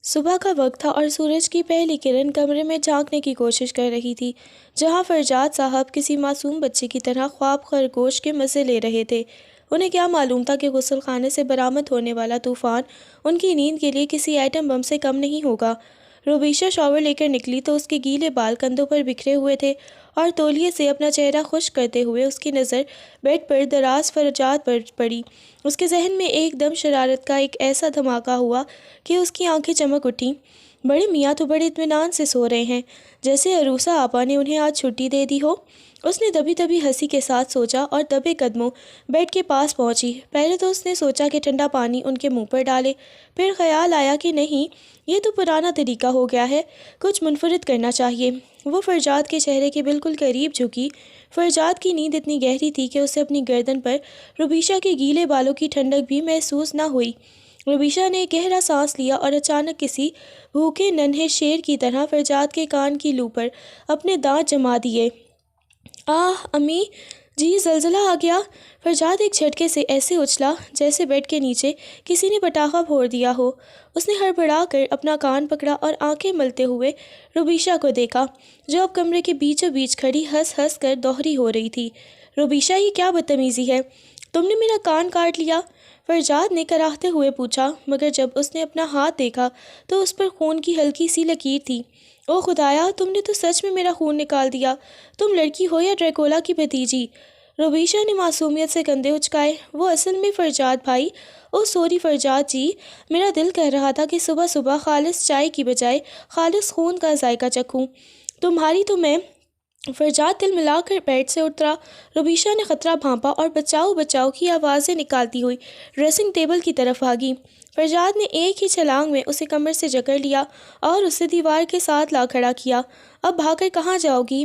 صبح کا وقت تھا اور سورج کی پہلی کرن کمرے میں جھانکنے کی کوشش کر رہی تھی، جہاں فرجاد صاحب کسی معصوم بچے کی طرح خواب خرگوش کے مزے لے رہے تھے۔ انہیں کیا معلوم تھا کہ غسل خانے سے برآمد ہونے والا طوفان ان کی نیند کے لیے کسی ایٹم بم سے کم نہیں ہوگا۔ روبیشہ شاور لے کر نکلی تو اس کے گیلے بال کندھوں پر بکھرے ہوئے تھے اور تولیے سے اپنا چہرہ خشک کرتے ہوئے اس کی نظر بیڈ پر دراز فرجاد پر پڑی۔ اس کے ذہن میں ایک دم شرارت کا ایک ایسا دھماکہ ہوا کہ اس کی آنکھیں چمک اٹھیں۔ بڑے میاں تو بڑے اطمینان سے سو رہے ہیں، جیسے عروسہ آپا نے انہیں آج چھٹی دے دی ہو۔ اس نے دبی دبی ہنسی کے ساتھ سوچا اور دبے قدموں بیڈ کے پاس پہنچی۔ پہلے تو اس نے سوچا کہ ٹھنڈا پانی ان کے منہ پر ڈالے، پھر خیال آیا کہ نہیں، یہ تو پرانا طریقہ ہو گیا ہے، کچھ منفرد کرنا چاہیے۔ وہ فرجاد کے چہرے کے بالکل قریب جھکی۔ فرجاد کی نیند اتنی گہری تھی کہ اسے اپنی گردن پر روبیشہ کے گیلے بالوں کی ٹھنڈک بھی محسوس نہ ہوئی۔ روبیشہ نے ایک گہرا سانس لیا اور اچانک کسی بھوکے ننھے شیر کی طرح فرجاد کے کان کی لو پر اپنے دانت جما دیے۔ آہ امی جی، زلزلہ آ گیا۔ فرجاد ایک جھٹکے سے ایسے اچھلا جیسے بیڈ کے نیچے کسی نے پٹاخہ پھوڑ دیا ہو۔ اس نے ہڑبڑا کر اپنا کان پکڑا اور آنکھیں ملتے ہوئے روبیشہ کو دیکھا، جو اب کمرے کے بیچوں بیچ کھڑی ہنس ہنس کر دوہری ہو رہی تھی۔ روبیشہ، یہ کیا بدتمیزی ہے؟ تم نے میرا کان کاٹ لیا؟ فرجاد نے کراہتے ہوئے پوچھا، مگر جب اس نے اپنا ہاتھ دیکھا تو اس پر خون کی ہلکی سی لکیر تھی۔ او خدایا، تم نے تو سچ میں میرا خون نکال دیا۔ تم لڑکی ہو یا ڈریکولا کی بھتیجی؟ روبیشہ نے معصومیت سے کندھے اچکائے۔ وہ اصل میں فرجاد بھائی، او سوری فرجاد جی، میرا دل کہہ رہا تھا کہ صبح صبح خالص چائے کی بجائے خالص خون کا ذائقہ چکھوں۔ تمہاری تو میں… فرجاد دل ملا کر بیڈ سے اترا۔ روبیشہ نے خطرہ بھانپا اور بچاؤ بچاؤ کی آوازیں نکالتی ہوئی ڈریسنگ ٹیبل کی طرف بھاگی۔ فرجاد نے ایک ہی چھلانگ میں اسے کمر سے جکڑ لیا اور اسے دیوار کے ساتھ لا کھڑا کیا۔ اب بھاگ کر کہاں جاؤ گی؟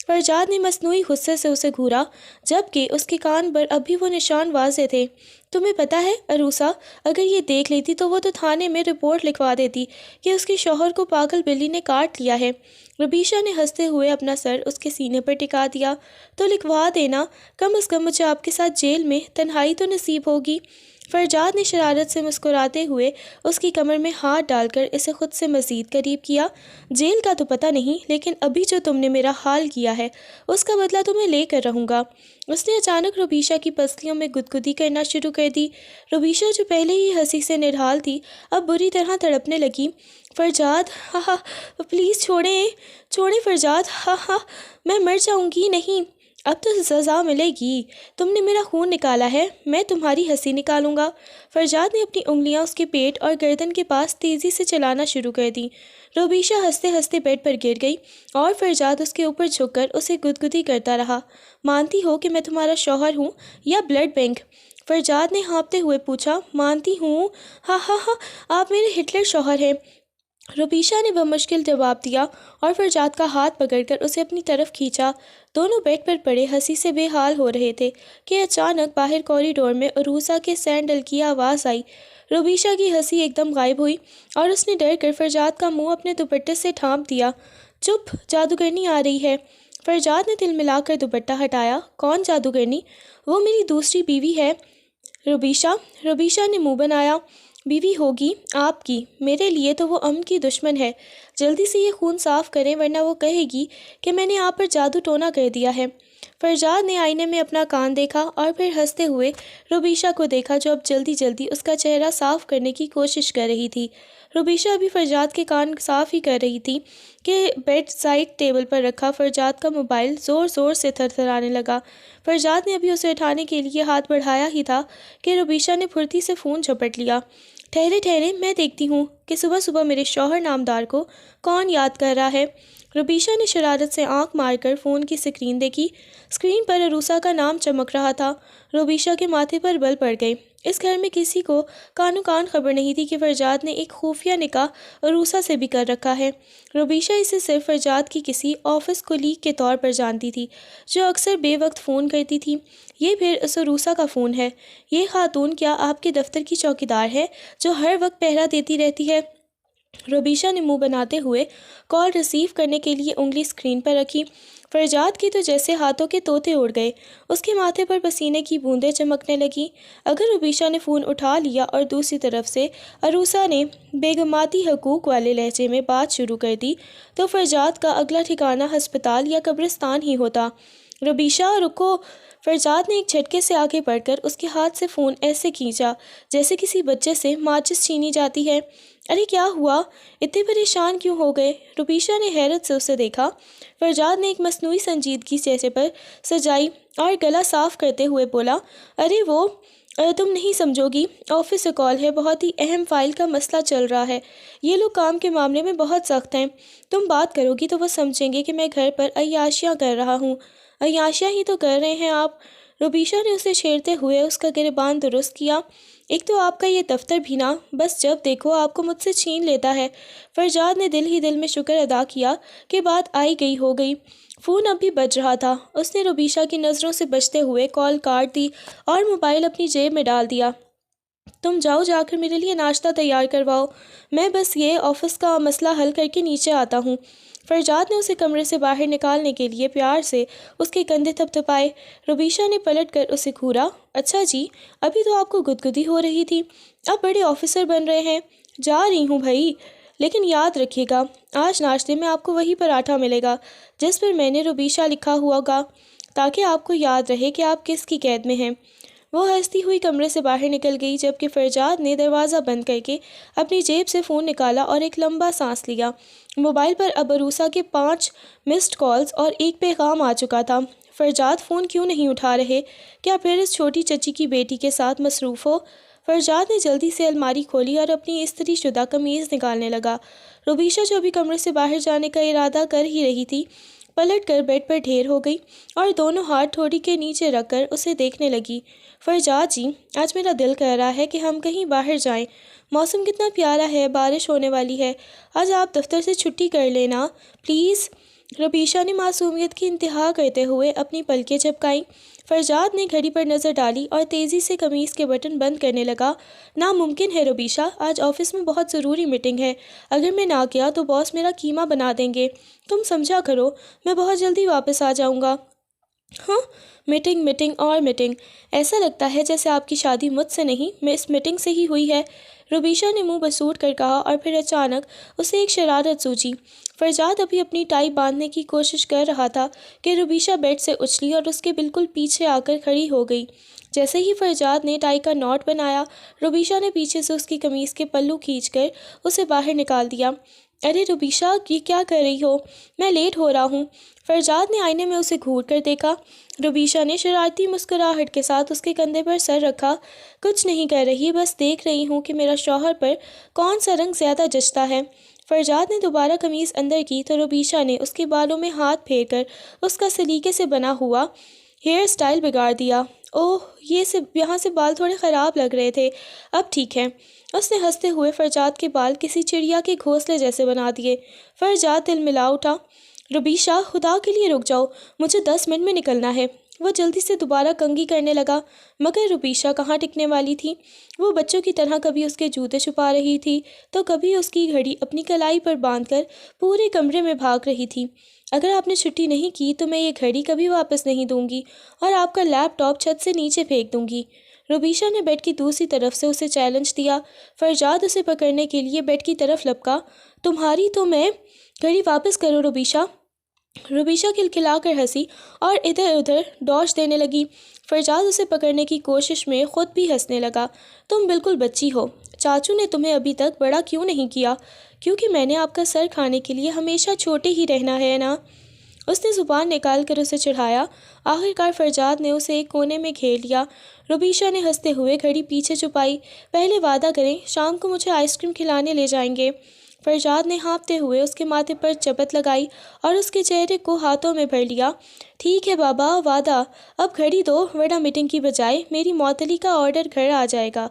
فرجاد نے مصنوعی غصے سے اسے گھورا، جبکہ اس کے کان پر اب بھی وہ نشان واضح تھے۔ تمہیں پتہ ہے عروسہ، اگر یہ دیکھ لیتی تو وہ تو تھانے میں رپورٹ لکھوا دیتی کہ اس کے شوہر کو پاگل بلی نے کاٹ لیا ہے۔ روبیشہ نے ہنستے ہوئے اپنا سر اس کے سینے پر ٹکا دیا۔ تو لکھوا دینا، کم از کم مجھے آپ کے ساتھ جیل میں تنہائی تو نصیب ہوگی۔ فرجاد نے شرارت سے مسکراتے ہوئے اس کی کمر میں ہاتھ ڈال کر اسے خود سے مزید قریب کیا۔ جیل کا تو پتہ نہیں، لیکن ابھی جو تم نے میرا حال کیا ہے اس کا بدلہ تمہیں لے کر رہوں گا۔ اس نے اچانک روبیشہ کی پسلیوں میں گدگدی کرنا شروع کر دی۔ روبیشہ جو پہلے ہی ہنسی سے نڈھال تھی، اب بری طرح تڑپنے لگی۔ فرجاد، ہاں ہاں، پلیز چھوڑیں، چھوڑیں فرجاد، ہاں ہاں، میں مر جاؤں گی۔ نہیں، اب تو سزا ملے گی۔ تم نے میرا خون نکالا ہے، میں تمہاری ہنسی نکالوں گا۔ فرجاد نے اپنی انگلیاں اس کے پیٹ اور گردن کے پاس تیزی سے چلانا شروع کر دیں۔ روبیشہ ہنستے ہنستے بیڈ پر گر گئی اور فرجاد اس کے اوپر جھک کر اسے گدگدی کرتا رہا۔ مانتی ہو کہ میں تمہارا شوہر ہوں یا بلڈ بینک؟ فرجاد نے ہانپتے ہوئے پوچھا۔ مانتی ہوں، ہاں ہاں ہاں، آپ میرے ہٹلر شوہر ہیں۔ روبیشہ نے بمشکل جواب دیا اور فرجاد کا ہاتھ پکڑ کر اسے اپنی طرف کھینچا۔ دونوں بیڈ پر پڑے ہنسی سے بے حال ہو رہے تھے کہ اچانک باہر کوریڈور میں عروسہ کے سینڈل کی آواز آئی۔ روبیشہ کی ہنسی ایک دم غائب ہوئی اور اس نے ڈر کر فرجاد کا منہ اپنے دوپٹے سے ڈھانپ دیا۔ چپ، جادوگرنی آ رہی ہے۔ فرجاد نے دل ملا کر دوپٹہ ہٹایا۔ کون جادوگرنی؟ وہ میری دوسری بیوی ہے۔ روبیشہ نے منہ بنایا۔ بیوی ہوگی آپ کی، میرے لیے تو وہ امن کی دشمن ہے۔ جلدی سے یہ خون صاف کریں ورنہ وہ کہے گی کہ میں نے آپ پر جادو ٹونا کر دیا ہے۔ فرجاد نے آئینے میں اپنا کان دیکھا اور پھر ہنستے ہوئے روبیشہ کو دیکھا، جو اب جلدی جلدی اس کا چہرہ صاف کرنے کی کوشش کر رہی تھی۔ روبیشہ ابھی فرجاد کے کان صاف ہی کر رہی تھی کہ بیڈ سائڈ ٹیبل پر رکھا فرجاد کا موبائل زور زور سے تھرتھرانے لگا۔ فرجاد نے ابھی اسے اٹھانے کے لیے ہاتھ بڑھایا ہی تھا کہ روبیشہ نے پھرتی سے فون جھپٹ لیا۔ ٹھہرے ٹھہرے، میں دیکھتی ہوں کہ صبح صبح میرے شوہر نامدار کو کون یاد کر رہا ہے۔ روبیشہ نے شرارت سے آنکھ مار کر فون کی اسکرین دیکھی۔ اسکرین پر عروسہ کا نام چمک رہا تھا۔ روبیشہ کے ماتھے پر بل پڑ گئے۔ اس گھر میں کسی کو کانو کان خبر نہیں تھی کہ فرجاد نے ایک خفیہ نکاح عروسہ سے بھی کر رکھا ہے۔ روبیشہ اسے صرف فرجاد کی کسی آفس کولیگ کے طور پر جانتی تھی، جو اکثر بے وقت فون کرتی تھی۔ یہ پھر اس عروسہ کا فون ہے۔ یہ خاتون کیا آپ کے دفتر کی چوکیدار ہے جو ہر وقت پہرا دیتی رہتی ہے؟ ربیشہ نے منہ بناتے ہوئے کال ریسیو کرنے کے لیے انگلی اسکرین پر رکھی۔ فرجاد کی تو جیسے ہاتھوں کے طوطے اڑ گئے، اس کے ماتھے پر پسینے کی بوندیں چمکنے لگیں۔ اگر ربیشہ نے فون اٹھا لیا اور دوسری طرف سے عروسہ نے بیگماتی حقوق والے لہجے میں بات شروع کر دی تو فرجاد کا اگلا ٹھکانہ ہسپتال یا قبرستان ہی ہوتا۔ ربیشہ رکو! فرجاد نے ایک جھٹکے سے آگے بڑھ کر اس کے ہاتھ سے فون ایسے کھینچا جیسے کسی بچے سے ماچس چھینی جاتی ہے۔ ارے کیا ہوا؟ اتنے پریشان کیوں ہو گئے؟ ربیشہ نے حیرت سے اسے دیکھا۔ فرجاد نے ایک مصنوعی سنجیدگی چہرے پر سجائی اور گلا صاف کرتے ہوئے بولا، ارے وہ تم نہیں سمجھو گی، آفس سے کال ہے، بہت ہی اہم فائل کا مسئلہ چل رہا ہے۔ یہ لوگ کام کے معاملے میں بہت سخت ہیں، تم بات کرو گی تو وہ سمجھیں گے کہ میں گھر پر عیاشیاں کر رہا ہوں۔ عیاشیاں ہی تو کر رہے ہیں آپ۔ ربیشہ نے اسے چھیڑتے ہوئے اس کا گریبان درست کیا۔ ایک تو آپ کا یہ دفتر بھی نا، بس جب دیکھو آپ کو مجھ سے چھین لیتا ہے۔ فرجاد نے دل ہی دل میں شکر ادا کیا کہ بات آئی گئی ہو گئی۔ فون اب بھی بج رہا تھا۔ اس نے ربیشہ کی نظروں سے بچتے ہوئے کال کاٹ دی اور موبائل اپنی جیب میں ڈال دیا۔ تم جاؤ، جا کر میرے لیے ناشتہ تیار کرواؤ، میں بس یہ آفس کا مسئلہ حل کر کے نیچے آتا ہوں۔ فرجاد نے اسے کمرے سے باہر نکالنے کے لیے پیار سے اس کے کندھے تھپتھپائے۔ ربیشہ نے پلٹ کر اسے گھورا۔ اچھا جی، ابھی تو آپ کو گدگدی ہو رہی تھی، اب بڑے آفیسر بن رہے ہیں۔ جا رہی ہوں بھائی، لیکن یاد رکھیے گا آج ناشتے میں آپ کو وہی پراٹھا ملے گا جس پر میں نے ربیشہ لکھا ہوا گا، تاکہ آپ کو یاد رہے کہ آپ کس کی قید میں ہیں۔ وہ ہنستی ہوئی کمرے سے باہر نکل گئی، جبکہ فرجاد نے دروازہ بند کر کے اپنی جیب سے فون نکالا اور ایک لمبا سانس لیا۔ موبائل پر اب عروسہ کے 5 مسڈ کالز اور ایک پیغام آ چکا تھا۔ فرجاد فون کیوں نہیں اٹھا رہے؟ کیا پھر اس چھوٹی چچی کی بیٹی کے ساتھ مصروف ہو؟ فرجاد نے جلدی سے الماری کھولی اور اپنی استری شدہ قمیض نکالنے لگا۔ ربیشہ جو بھی کمرے سے باہر جانے کا ارادہ کر ہی رہی تھی، پلٹ کر بیڈ پر ڈھیر ہو گئی اور دونوں ہاتھ ٹھوڑی کے نیچے رکھ کر اسے دیکھنے لگی۔ فرجاد جی، آج میرا دل کہہ رہا ہے کہ ہم کہیں باہر جائیں، موسم کتنا پیارا ہے، بارش ہونے والی ہے، آج آپ دفتر سے چھٹی کر لینا پلیز۔ ربیشہ نے معصومیت کی انتہا کرتے ہوئے اپنی پلکیں جھپکائیں۔ فرجاد نے گھڑی پر نظر ڈالی اور تیزی سے قمیص کے بٹن بند کرنے لگا۔ ناممکن ہے ربیشہ، آج آفس میں بہت ضروری میٹنگ ہے، اگر میں نہ گیا تو باس میرا کیما بنا دیں گے، تم سمجھا کرو، میں بہت جلدی واپس آ جاؤں گا۔ ہاں، میٹنگ میٹنگ اور میٹنگ، ایسا لگتا ہے جیسے آپ کی شادی مجھ سے نہیں اس میٹنگ سے ہی ہوئی ہے، ربیشہ نے منہ بسوٹ کر کہا اور پھر اچانک اسے ایک شرارت سوچی۔ فرجاد ابھی اپنی ٹائی باندھنے کی کوشش کر رہا تھا کہ ربیشہ بیڈ سے اچھلی اور اس کے بالکل پیچھے آ کر کھڑی ہو گئی۔ جیسے ہی فرجاد نے ٹائی کا ناٹ بنایا، ربیشہ نے پیچھے سے اس کی قمیص کے پلو کھینچ کر اسے باہر نکال دیا۔ ارے ربیشہ، یہ کیا کر رہی ہو؟ میں لیٹ ہو رہا ہوں۔ فرجاد نے آئینے میں اسے گھور کر دیکھا۔ ربیشہ نے شرارتی مسکراہٹ کے ساتھ اس کے کندھے پر سر رکھا۔ کچھ نہیں کر رہی، بس دیکھ رہی ہوں کہ میرا شوہر پر کون سا رنگ زیادہ جچتا ہے۔ فرجاد نے دوبارہ قمیص اندر کی تو ربیشہ نے اس کے بالوں میں ہاتھ پھیر کر اس کا سلیقے سے بنا ہوا ہیئر سٹائل بگاڑ دیا۔ اوہ، یہاں سے بال تھوڑے خراب لگ رہے تھے، اب ٹھیک ہے۔ اس نے ہنستے ہوئے فرجاد کے بال کسی چڑیا کے گھونسلے جیسے بنا دیے۔ فرجاد دل ملا اٹھا۔ ربیشہ، خدا کے لیے رک جاؤ، مجھے 10 منٹ میں نکلنا ہے۔ وہ جلدی سے دوبارہ کنگھی کرنے لگا، مگر ربیشہ کہاں ٹکنے والی تھی۔ وہ بچوں کی طرح کبھی اس کے جوتے چھپا رہی تھی تو کبھی اس کی گھڑی اپنی کلائی پر باندھ کر پورے کمرے میں بھاگ رہی تھی۔ اگر آپ نے چھٹی نہیں کی تو میں یہ گھڑی کبھی واپس نہیں دوں گی اور آپ کا لیپ ٹاپ چھت سے نیچے پھینک دوں گی۔ ربیشہ نے بیڈ کی دوسری طرف سے اسے چیلنج دیا۔ فرجاد اسے پکڑنے کے لیے بیڈ کی طرف لپکا۔ تمہاری تو میں، گھڑی واپس کرو ربیشہ۔ ربیشہ کھلکھلا کر ہنسی اور ادھر ادھر ڈاش دینے لگی۔ فرجاد اسے پکڑنے کی کوشش میں خود بھی ہنسنے لگا۔ تم بالکل بچی ہو، چاچو نے تمہیں ابھی تک بڑا کیوں نہیں کیا؟ کیونکہ میں نے آپ کا سر کھانے کے لیے ہمیشہ چھوٹے ہی رہنا ہے نا؟ اس نے زبان نکال کر اسے چڑھایا۔ آخرکار فرجاد نے اسے ایک کونے میں گھیر لیا۔ ربیشہ نے ہنستے ہوئے گھڑی پیچھے چھپائی۔ پہلے وعدہ کریں، شام کو مجھے آئس کریم کھلانے لے جائیں گے۔ فرجاد نے ہانپتے ہوئے اس کے ماتھے پر چپت لگائی اور اس کے چہرے کو ہاتھوں میں بھر لیا۔ ٹھیک ہے بابا، وعدہ، اب گھڑی دو ورنہ میٹنگ کی بجائے میری معطلی کا آرڈر گھر آ جائے گا۔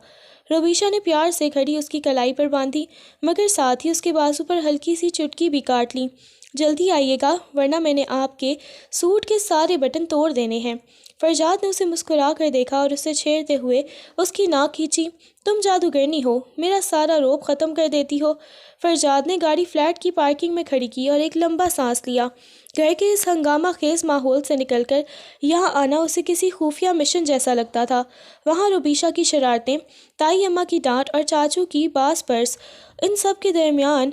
ربیشہ نے پیار سے گھڑی اس کی کلائی پر باندھی، مگر ساتھ ہی اس کے بازو پر ہلکی سی چٹکی بھی کاٹ لی۔ جلدی آئیے گا ورنہ میں نے آپ کے سوٹ کے سارے بٹن توڑ دینے ہیں۔ فرجاد نے اسے مسکرا کر دیکھا اور اسے چھیڑتے ہوئے اس کی ناک کھینچی۔ تم جادوگرنی ہو، میرا سارا روب ختم کر دیتی ہو۔ فرجاد نے گاڑی فلیٹ کی پارکنگ میں کھڑی کی اور ایک لمبا سانس لیا۔ گھر کے اس ہنگامہ خیز ماحول سے نکل کر یہاں آنا اسے کسی خفیہ مشن جیسا لگتا تھا۔ وہاں روبیشہ کی شرارتیں، تائی اماں کی ڈانٹ اور چاچو کی باس پرس، ان سب کے درمیان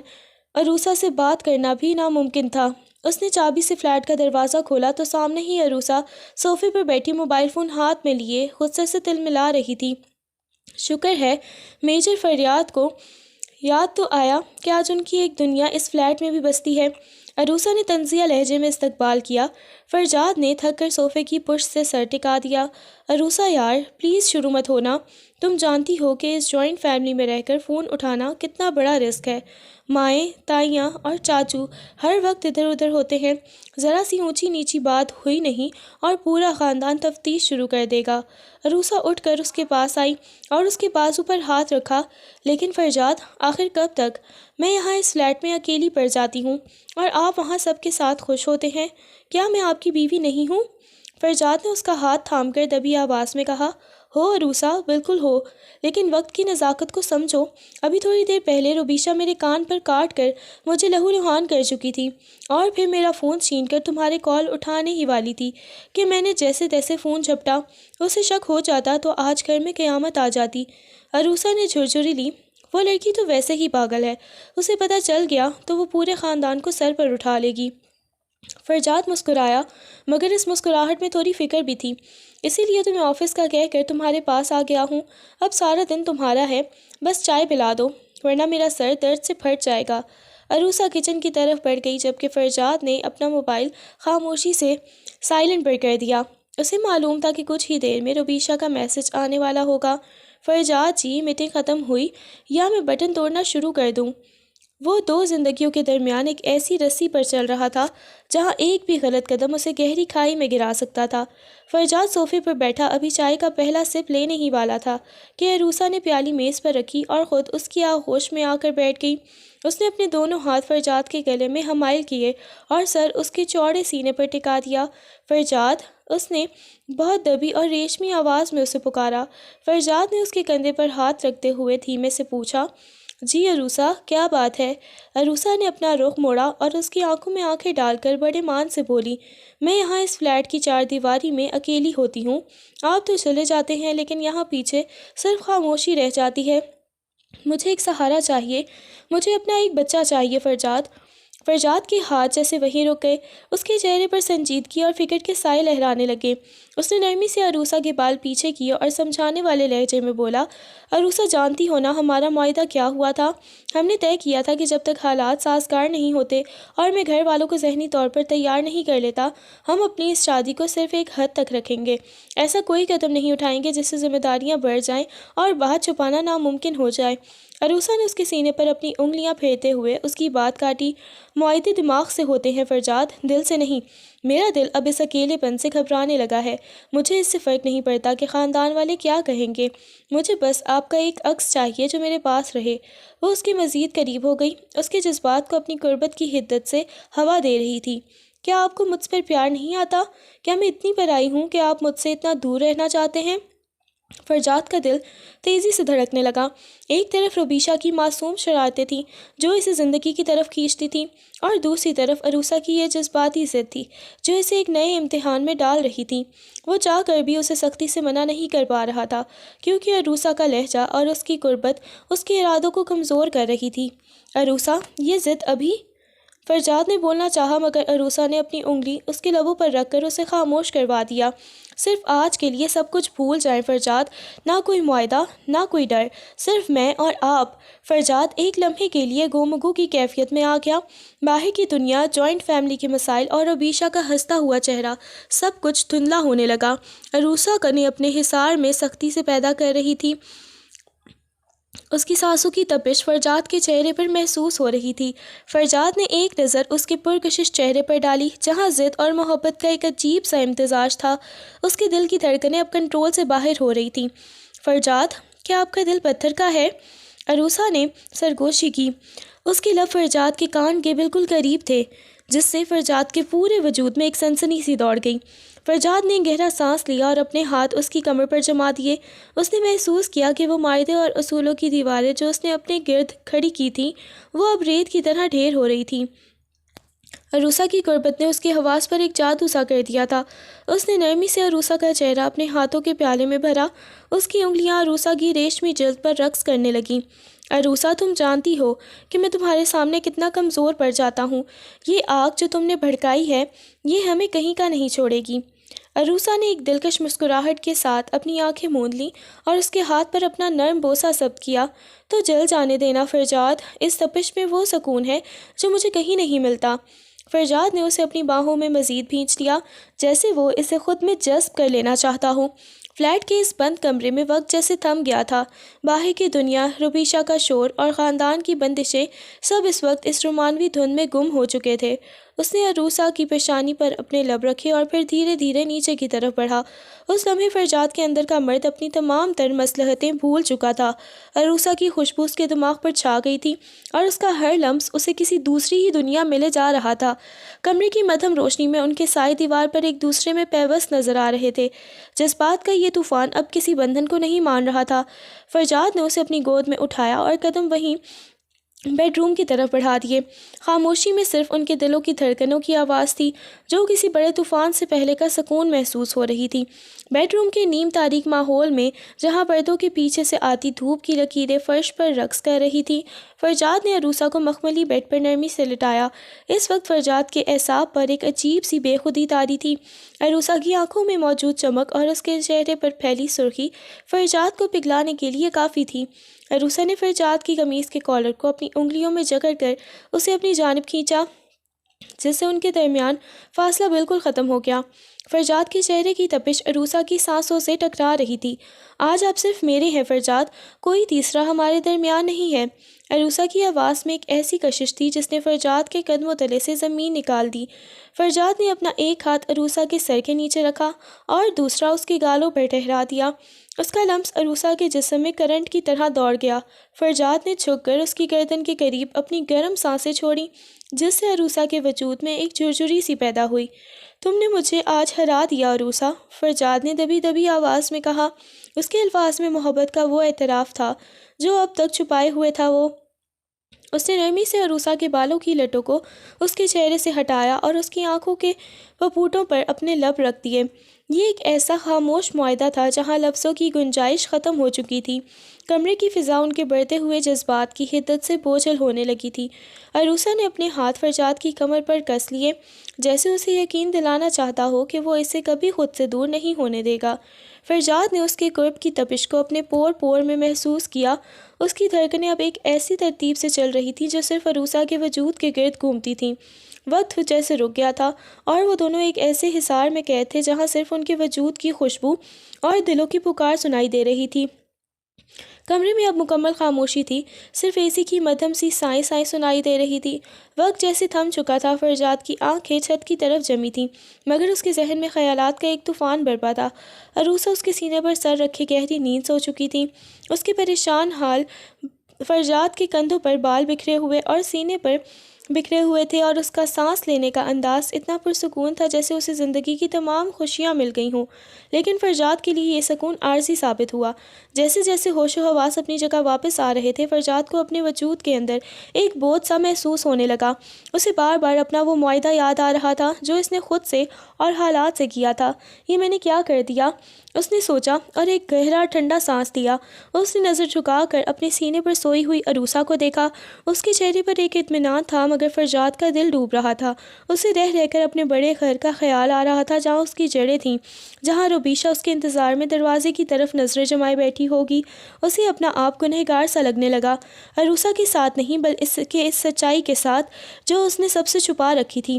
عروسہ سے بات کرنا بھی ناممکن تھا۔ اس نے چابی سے فلیٹ کا دروازہ کھولا تو سامنے ہی عروسہ صوفے پر بیٹھی موبائل فون ہاتھ میں لیے غصے سے تلملا رہی تھی۔ شکر ہے میجر فریاد کو یاد تو آیا کہ آج ان کی ایک دنیا اس فلیٹ میں بھی بستی ہے۔ عروسہ نے طنزیہ لہجے میں استقبال کیا۔ فرجاد نے تھک کر صوفے کی پشت سے سر ٹکا دیا۔ عروسہ یار پلیز شروع مت ہونا، تم جانتی ہو کہ اس جوائنٹ فیملی میں رہ کر فون اٹھانا کتنا بڑا رسک ہے۔ مائیں، تائیاں اور چاچو ہر وقت ادھر ادھر ہوتے ہیں، ذرا سی اونچی نیچی بات ہوئی نہیں اور پورا خاندان تفتیش شروع کر دے گا۔ عروسہ اٹھ کر اس کے پاس آئی اور اس کے بازو پر ہاتھ رکھا۔ لیکن فرجاد آخر کب تک؟ میں یہاں اس فلیٹ میں اکیلی پڑ جاتی ہوں اور آپ وہاں سب کے ساتھ خوش ہوتے ہیں۔ کیا میں آپ کی بیوی نہیں ہوں؟ فرجاد نے اس کا ہاتھ تھام کر دبی آواز میں کہا، ہو عروسہ، بالکل ہو، لیکن وقت کی نزاکت کو سمجھو۔ ابھی تھوڑی دیر پہلے روبیشہ میرے کان پر کاٹ کر مجھے لہو لہان کر چکی تھی اور پھر میرا فون چھین کر تمہارے کال اٹھانے ہی والی تھی کہ میں نے جیسے تیسے فون جھپٹا۔ اسے شک ہو جاتا تو آج گھر میں قیامت آ جاتی۔ عروسہ نے جھرجھری لی، وہ لڑکی تو ویسے ہی پاگل ہے، اسے پتہ چل گیا تو وہ پورے خاندان کو سر پر اٹھا لے گی۔ فرجاد مسکرایا، مگر اس مسکراہٹ میں تھوڑی فکر بھی تھی۔ اسی لیے تو میں آفس کا کہہ کر تمہارے پاس آ گیا ہوں۔ اب سارا دن تمہارا ہے، بس چائے پلا دو ورنہ میرا سر درد سے پھٹ جائے گا۔ عروسہ کچن کی طرف بڑھ گئی جبکہ فرجاد نے اپنا موبائل خاموشی سے سائلنٹ پر کر دیا۔ اسے معلوم تھا کہ کچھ ہی دیر میں روبیشہ کا میسج آنے والا ہوگا۔ فرجاد جی، میٹنگ ختم ہوئی یا میں بٹن توڑنا شروع کر دوں؟ وہ دو زندگیوں کے درمیان ایک ایسی رسی پر چل رہا تھا جہاں ایک بھی غلط قدم اسے گہری کھائی میں گرا سکتا تھا۔ فرجاد صوفے پر بیٹھا ابھی چائے کا پہلا سپ لینے ہی والا تھا کہ عروسہ نے پیالی میز پر رکھی اور خود اس کی آغوش میں آ کر بیٹھ گئی۔ اس نے اپنے دونوں ہاتھ فرجاد کے گلے میں حمائل کیے اور سر اس کے چوڑے سینے پر ٹکا دیا۔ فرجاد، اس نے بہت دبی اور ریشمی آواز میں اسے پکارا۔ فرجاد نے اس کے کندھے پر ہاتھ رکھتے ہوئے دھیمے سے پوچھا، جی عروسہ، کیا بات ہے؟ عروسہ نے اپنا رخ موڑا اور اس کی آنکھوں میں آنکھیں ڈال کر بڑے مان سے بولی، میں یہاں اس فلیٹ کی چار دیواری میں اکیلی ہوتی ہوں۔ آپ تو چلے جاتے ہیں لیکن یہاں پیچھے صرف خاموشی رہ جاتی ہے۔ مجھے ایک سہارا چاہیے، مجھے اپنا ایک بچہ چاہیے۔ فرجاد کے ہاتھ جیسے وہیں رک گئے۔ اس کے چہرے پر سنجیدگی اور فکر کے سائے لہرانے لگے۔ اس نے نرمی سے عروسہ کے بال پیچھے کیے اور سمجھانے والے لہجے میں بولا، عروسہ جانتی ہو نا ہمارا معاہدہ کیا ہوا تھا؟ ہم نے طے کیا تھا کہ جب تک حالات سازگار نہیں ہوتے اور میں گھر والوں کو ذہنی طور پر تیار نہیں کر لیتا، ہم اپنی اس شادی کو صرف ایک حد تک رکھیں گے۔ ایسا کوئی قدم نہیں اٹھائیں گے جس سے ذمہ داریاں بڑھ جائیں اور بات چھپانا ناممکن ہو جائے۔ عروسہ نے اس کے سینے پر اپنی انگلیاں پھیرتے ہوئے اس کی بات کاٹی، معاہدے دماغ سے ہوتے ہیں فرجاد، دل سے نہیں۔ میرا دل اب اس اکیلے پن سے گھبرانے لگا ہے۔ مجھے اس سے فرق نہیں پڑتا کہ خاندان والے کیا کہیں گے، مجھے بس آپ کا ایک عکس چاہیے جو میرے پاس رہے۔ وہ اس کے مزید قریب ہو گئی، اس کے جذبات کو اپنی قربت کی حدت سے ہوا دے رہی تھی۔ کیا آپ کو مجھ پر پیار نہیں آتا؟ کیا میں اتنی پرائی ہوں کہ آپ مجھ سے اتنا دور رہنا چاہتے ہیں؟ فرجاد کا دل تیزی سے دھڑکنے لگا۔ ایک طرف روبیشہ کی معصوم شرارتیں تھیں جو اسے زندگی کی طرف کھینچتی تھیں، اور دوسری طرف عروسہ کی یہ جذباتی ضد تھی جو اسے ایک نئے امتحان میں ڈال رہی تھی۔ وہ چاہ کر بھی اسے سختی سے منع نہیں کر پا رہا تھا کیونکہ عروسہ کا لہجہ اور اس کی قربت اس کے ارادوں کو کمزور کر رہی تھی۔ عروسہ، یہ ضد ابھی؟ فرجاد نے بولنا چاہا مگر عروسہ نے اپنی انگلی اس کے لبوں پر رکھ کر اسے خاموش کروا دیا۔ صرف آج کے لیے سب کچھ بھول جائیں فرجاد، نہ کوئی معاہدہ، نہ کوئی ڈر، صرف میں اور آپ۔ فرجاد ایک لمحے کے لیے گومگو کی کیفیت میں آ گیا۔ باہر کی دنیا، جوائنٹ فیملی کے مسائل اور روبیشہ کا ہنستا ہوا چہرہ، سب کچھ دھندلا ہونے لگا۔ عروسہ نے اپنے حصار میں سختی سے پیدا کر رہی تھی۔ اس کی سانسوں کی تپش فرجاد کے چہرے پر محسوس ہو رہی تھی۔ فرجاد نے ایک نظر اس کے پرکشش چہرے پر ڈالی جہاں ضد اور محبت کا ایک عجیب سا امتزاج تھا۔ اس کے دل کی دھڑکنیں اب کنٹرول سے باہر ہو رہی تھیں۔ فرجاد، کیا آپ کا دل پتھر کا ہے؟ عروسہ نے سرگوشی کی۔ اس کے لب فرجاد کے کان کے بالکل قریب تھے۔ جس سے فرجاد کے پورے وجود میں ایک سنسنی سی دوڑ گئی۔ فرجاد نے گہرا سانس لیا اور اپنے ہاتھ اس کی کمر پر جما دیے۔ اس نے محسوس کیا کہ وہ معاہدے اور اصولوں کی دیواریں جو اس نے اپنے گرد کھڑی کی تھیں وہ اب ریت کی طرح ڈھیر ہو رہی تھیں۔ عروسہ کی قربت نے اس کے حواس پر ایک جادو سا کر دیا تھا۔ اس نے نرمی سے عروسہ کا چہرہ اپنے ہاتھوں کے پیالے میں بھرا۔ اس کی انگلیاں عروسہ کی ریشمی جلد پر رقص کرنے لگیں۔ عروسہ، تم جانتی ہو کہ میں تمہارے سامنے کتنا کمزور پڑ جاتا ہوں۔ یہ آگ جو تم نے بھڑکائی ہے یہ ہمیں کہیں کا نہیں چھوڑے گی۔ عروسہ نے ایک دلکش مسکراہٹ کے ساتھ اپنی آنکھیں موند لیں اور اس کے ہاتھ پر اپنا نرم بوسہ ضبط کیا۔ تو جل جانے دینا فرجاد، اس تپش میں وہ سکون ہے جو مجھے کہیں نہیں ملتا۔ فرجاد نے اسے اپنی باہوں میں مزید بھینچ لیا جیسے وہ اسے خود میں جذب کر لینا چاہتا ہو۔ فلیٹ کے اس بند کمرے میں وقت جیسے تھم گیا تھا۔ باہر کی دنیا، روبیشہ کا شور اور خاندان کی بندشیں سب اس وقت اس رومانوی دھن میں گم ہو چکے تھے۔ اس نے عروسہ کی پیشانی پر اپنے لب رکھے اور پھر دھیرے دھیرے نیچے کی طرف بڑھا۔ اس لمحے فرجاد کے اندر کا مرد اپنی تمام تر مصلحتیں بھول چکا تھا۔ عروسہ کی خوشبو اس کے دماغ پر چھا گئی تھی اور اس کا ہر لمس اسے کسی دوسری ہی دنیا میں لے جا رہا تھا۔ کمرے کی مدھم روشنی میں ان کے سائے دیوار پر ایک دوسرے میں پیوست نظر آ رہے تھے۔ جذبات کا یہ طوفان اب کسی بندھن کو نہیں مان رہا تھا۔ فرجاد نے اسے اپنی گود میں اٹھایا اور قدم وہیں بیڈ روم کی طرف بڑھا دیے۔ خاموشی میں صرف ان کے دلوں کی دھڑکنوں کی آواز تھی جو کسی بڑے طوفان سے پہلے کا سکون محسوس ہو رہی تھی۔ بیڈ روم کے نیم تاریک ماحول میں جہاں پردوں کے پیچھے سے آتی دھوپ کی لکیریں فرش پر رقص کر رہی تھی، فرجاد نے عروسہ کو مخملی بیڈ پر نرمی سے لٹایا۔ اس وقت فرجاد کے اعصاب پر ایک عجیب سی بے خودی طاری تھی۔ عروسہ کی آنکھوں میں موجود چمک اور اس کے چہرے پر پھیلی سرخی فرجاد کو پگھلانے کے لیے کافی تھی۔ عروسہ نے فرجاد کی قمیص کے کالر کو اپنی انگلیوں میں جکڑ کر اسے اپنی جانب کھینچا جس سے ان کے درمیان فاصلہ بالکل ختم ہو گیا۔ فرجاد کے چہرے کی تپش عروسہ کی سانسوں سے ٹکرا رہی تھی۔ آج آپ صرف میرے ہیں فرجاد، کوئی تیسرا ہمارے درمیان نہیں ہے۔ عروسہ کی آواز میں ایک ایسی کشش تھی جس نے فرجاد کے قدموں تلے سے زمین نکال دی۔ فرجاد نے اپنا ایک ہاتھ عروسہ کے سر کے نیچے رکھا اور دوسرا اس کے گالوں پر ٹھہرا دیا۔ اس کا لمس عروسہ کے جسم میں کرنٹ کی طرح دوڑ گیا۔ فرجاد نے جھک کر اس کی گردن کے قریب اپنی گرم سانسیں چھوڑیں جس سے عروسہ کے وجود میں ایک جھرجھری سی پیدا ہوئی۔ تم نے مجھے آج ہرا دیا عروسہ، فرجاد نے دبی دبی آواز میں کہا۔ اس کے الفاظ میں محبت کا وہ اعتراف تھا جو اب تک چھپائے ہوئے تھا۔ اس نے نرمی سے عروسہ کے بالوں کی لٹوں کو اس کے چہرے سے ہٹایا اور اس کی آنکھوں کے پپوٹوں پر اپنے لب رکھ دیے۔ یہ ایک ایسا خاموش معاہدہ تھا جہاں لفظوں کی گنجائش ختم ہو چکی تھی۔ کمرے کی فضا ان کے بڑھتے ہوئے جذبات کی حدت سے بوجھل ہونے لگی تھی۔ عروسہ نے اپنے ہاتھ فرجاد کی کمر پر کس لیے جیسے اسے یقین دلانا چاہتا ہو کہ وہ اسے کبھی خود سے دور نہیں ہونے دے گا۔ فرجاد نے اس کے قرب کی تپش کو اپنے پور پور میں محسوس کیا۔ اس کی دھڑکنیں اب ایک ایسی ترتیب سے چل رہی تھیں جو صرف عروسہ کے وجود کے گرد گھومتی تھیں۔ وقت جیسے رک گیا تھا اور وہ دونوں ایک ایسے حصار میں قید تھے جہاں صرف ان کے وجود کی خوشبو اور دلوں کی پکار سنائی دے رہی تھی۔ کمرے میں اب مکمل خاموشی تھی، صرف اے سی کی مدھم سی سائیں سائیں سنائی دے رہی تھی۔ وقت جیسے تھم چکا تھا۔ فرجاد کی آنکھیں چھت کی طرف جمی تھیں مگر اس کے ذہن میں خیالات کا ایک طوفان برپا تھا۔ عروسہ اس کے سینے پر سر رکھے گہری نیند سو چکی تھی۔ اس کے پریشان حال فرجاد کے کندھوں پر بال بکھرے ہوئے اور سینے پر بکھرے ہوئے تھے اور اس کا سانس لینے کا انداز اتنا پرسکون تھا جیسے اسے زندگی کی تمام خوشیاں مل گئی ہوں۔ لیکن فرجاد کے لیے یہ سکون عارضی ثابت ہوا۔ جیسے جیسے ہوش و حواس اپنی جگہ واپس آ رہے تھے فرجاد کو اپنے وجود کے اندر ایک بوجھ سا محسوس ہونے لگا۔ اسے بار بار اپنا وہ معاہدہ یاد آ رہا تھا جو اس نے خود سے اور حالات سے کیا تھا۔ یہ میں نے کیا کر دیا؟ اس نے سوچا اور ایک گہرا ٹھنڈا سانس لیا۔ اس نے نظر جھکا کر اپنے سینے پر سوئی ہوئی عروسہ کو دیکھا۔ اس کے چہرے پر ایک اطمینان تھا مگر فرجاد کا دل ڈوب رہا تھا۔ اسے رہ رہ کر اپنے بڑے گھر کا خیال آ رہا تھا جہاں اس کی جڑیں تھیں، جہاں روبیشہ اس کے انتظار میں دروازے کی طرف نظریں جمائے بیٹھی ہوگی۔ اسے اپنا آپ گنہگار سا لگنے لگا، عروسہ کے ساتھ نہیں بلکہ اس سچائی کے ساتھ جو اس نے سب سے چھپا رکھی تھی۔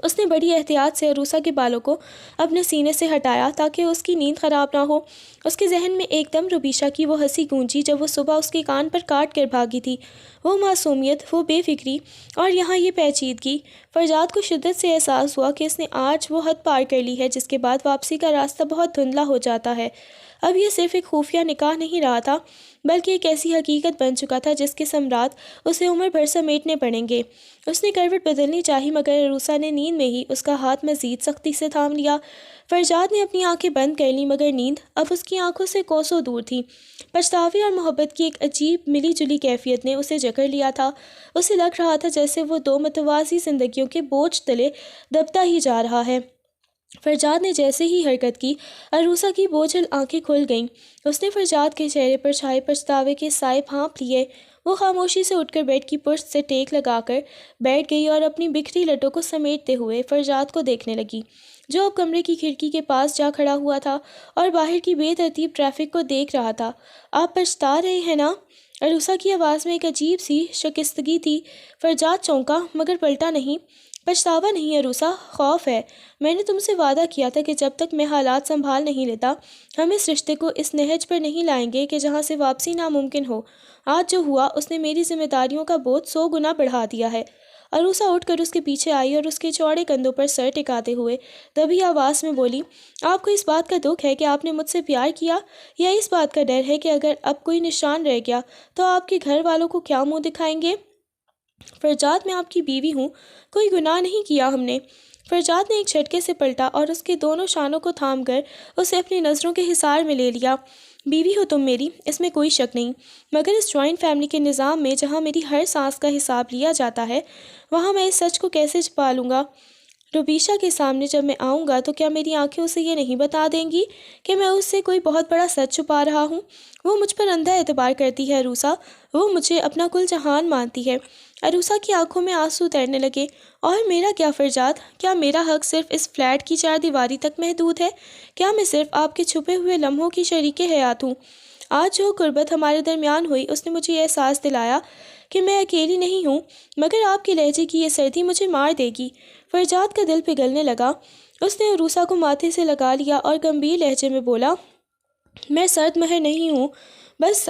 اس نے بڑی احتیاط سے عروسہ کے بالوں کو اپنے سینے سے ہٹایا تاکہ اس کی نیند خراب نہ ہو۔ اس کے ذہن میں ایک دم روبیشہ کی وہ ہنسی گونجی جب وہ صبح اس کے کان پر کاٹ کر بھاگی تھی۔ وہ معصومیت، وہ بے فکری، اور یہاں یہ پیچیدگی۔ فرجاد کو شدت سے احساس ہوا کہ اس نے آج وہ حد پار کر لی ہے جس کے بعد واپسی کا راستہ بہت دھندلا ہو جاتا ہے۔ اب یہ صرف ایک خفیہ نکاح نہیں رہا تھا، بلکہ ایک ایسی حقیقت بن چکا تھا جس کے ثمرات اسے عمر بھر سمیٹنے پڑیں گے۔ اس نے کروٹ بدلنی چاہی، مگر عروسہ نے نیند میں ہی اس کا ہاتھ مزید سختی سے تھام لیا۔ فرجاد نے اپنی آنکھیں بند کر لیں، مگر نیند اب اس کی آنکھوں سے کوسوں دور تھی۔ پچھتاوے اور محبت کی ایک عجیب ملی جلی کیفیت نے اسے جکڑ لیا تھا۔ اسے لگ رہا تھا جیسے وہ دو متوازی زندگیوں کے بوجھ تلے دبتا ہی جا رہا ہے۔ فرجاد نے جیسے ہی حرکت کی، عروسہ کی بوجھل آنکھیں کھل گئیں۔ اس نے فرجاد کے چہرے پر چھائے پچھتاوے کے سائے بھانپ لیے۔ وہ خاموشی سے اٹھ کر بیڈ کی پشت سے ٹیک لگا کر بیٹھ گئی اور اپنی بکھری لٹوں کو سمیٹتے ہوئے فرجاد کو دیکھنے لگی، جو اب کمرے کی کھڑکی کے پاس جا کھڑا ہوا تھا اور باہر کی بے ترتیب ٹریفک کو دیکھ رہا تھا۔ آپ پچھتا رہے ہیں نا؟ عروسہ کی آواز میں ایک عجیب سی شکستگی تھی۔ فرجاد چونکا، مگر پلٹا نہیں۔ پچھتاوا نہیں عروسہ، خوف ہے۔ میں نے تم سے وعدہ کیا تھا کہ جب تک میں حالات سنبھال نہیں لیتا، ہم اس رشتے کو اس نہج پر نہیں لائیں گے کہ جہاں سے واپسی ناممکن ہو۔ آج جو ہوا اس نے میری ذمہ داریوں کا بوجھ 100 گنا بڑھا دیا ہے۔ عروسہ اٹھ کر اس کے پیچھے آئی اور اس کے چوڑے کندھوں پر سر ٹکاتے ہوئے دبی آواز میں بولی، آپ کو اس بات کا دکھ ہے کہ آپ نے مجھ سے پیار کیا، یا اس بات کا ڈر ہے کہ اگر اب کوئی نشان رہ گیا تو آپ کے گھر والوں کو کیا منہ دکھائیں گے؟ فرجاد، میں آپ کی بیوی ہوں، کوئی گناہ نہیں کیا ہم نے۔ فرجاد نے ایک جھٹکے سے پلٹا اور اس کے دونوں شانوں کو تھام کر اسے اپنی نظروں کے حصار میں لے لیا۔ بیوی ہو تم میری، اس میں کوئی شک نہیں، مگر اس جوائنٹ فیملی کے نظام میں جہاں میری ہر سانس کا حساب لیا جاتا ہے، وہاں میں اس سچ کو کیسے چھپا لوں گا؟ روبیشا کے سامنے جب میں آؤں گا تو کیا میری آنکھیں اسے یہ نہیں بتا دیں گی کہ میں اس سے کوئی بہت بڑا سچ چھپا رہا ہوں؟ وہ مجھ پر اندھا اعتبار کرتی ہے عروسہ، وہ مجھے اپنا کل جہان مانتی ہے۔ عروسہ کی آنکھوں میں آنسو تیرنے لگے۔ اور میرا کیا فرجاد؟ کیا میرا حق صرف اس فلیٹ کی 4 دیواری تک محدود ہے؟ کیا میں صرف آپ کے چھپے ہوئے لمحوں کی شریک حیات ہوں؟ آج جو قربت ہمارے درمیان ہوئی اس نے مجھے یہ احساس دلایا کہ میں اکیلی نہیں ہوں، مگر آپ کے لہجے کی یہ سردی مجھے مار دے گی۔ فرجاد کا دل پگھلنے لگا۔ اس نے عروسہ کو ماتھے سے لگا لیا اور گمبھیر لہجے میں بولا، میں سرد مہر نہیں ہوں، بس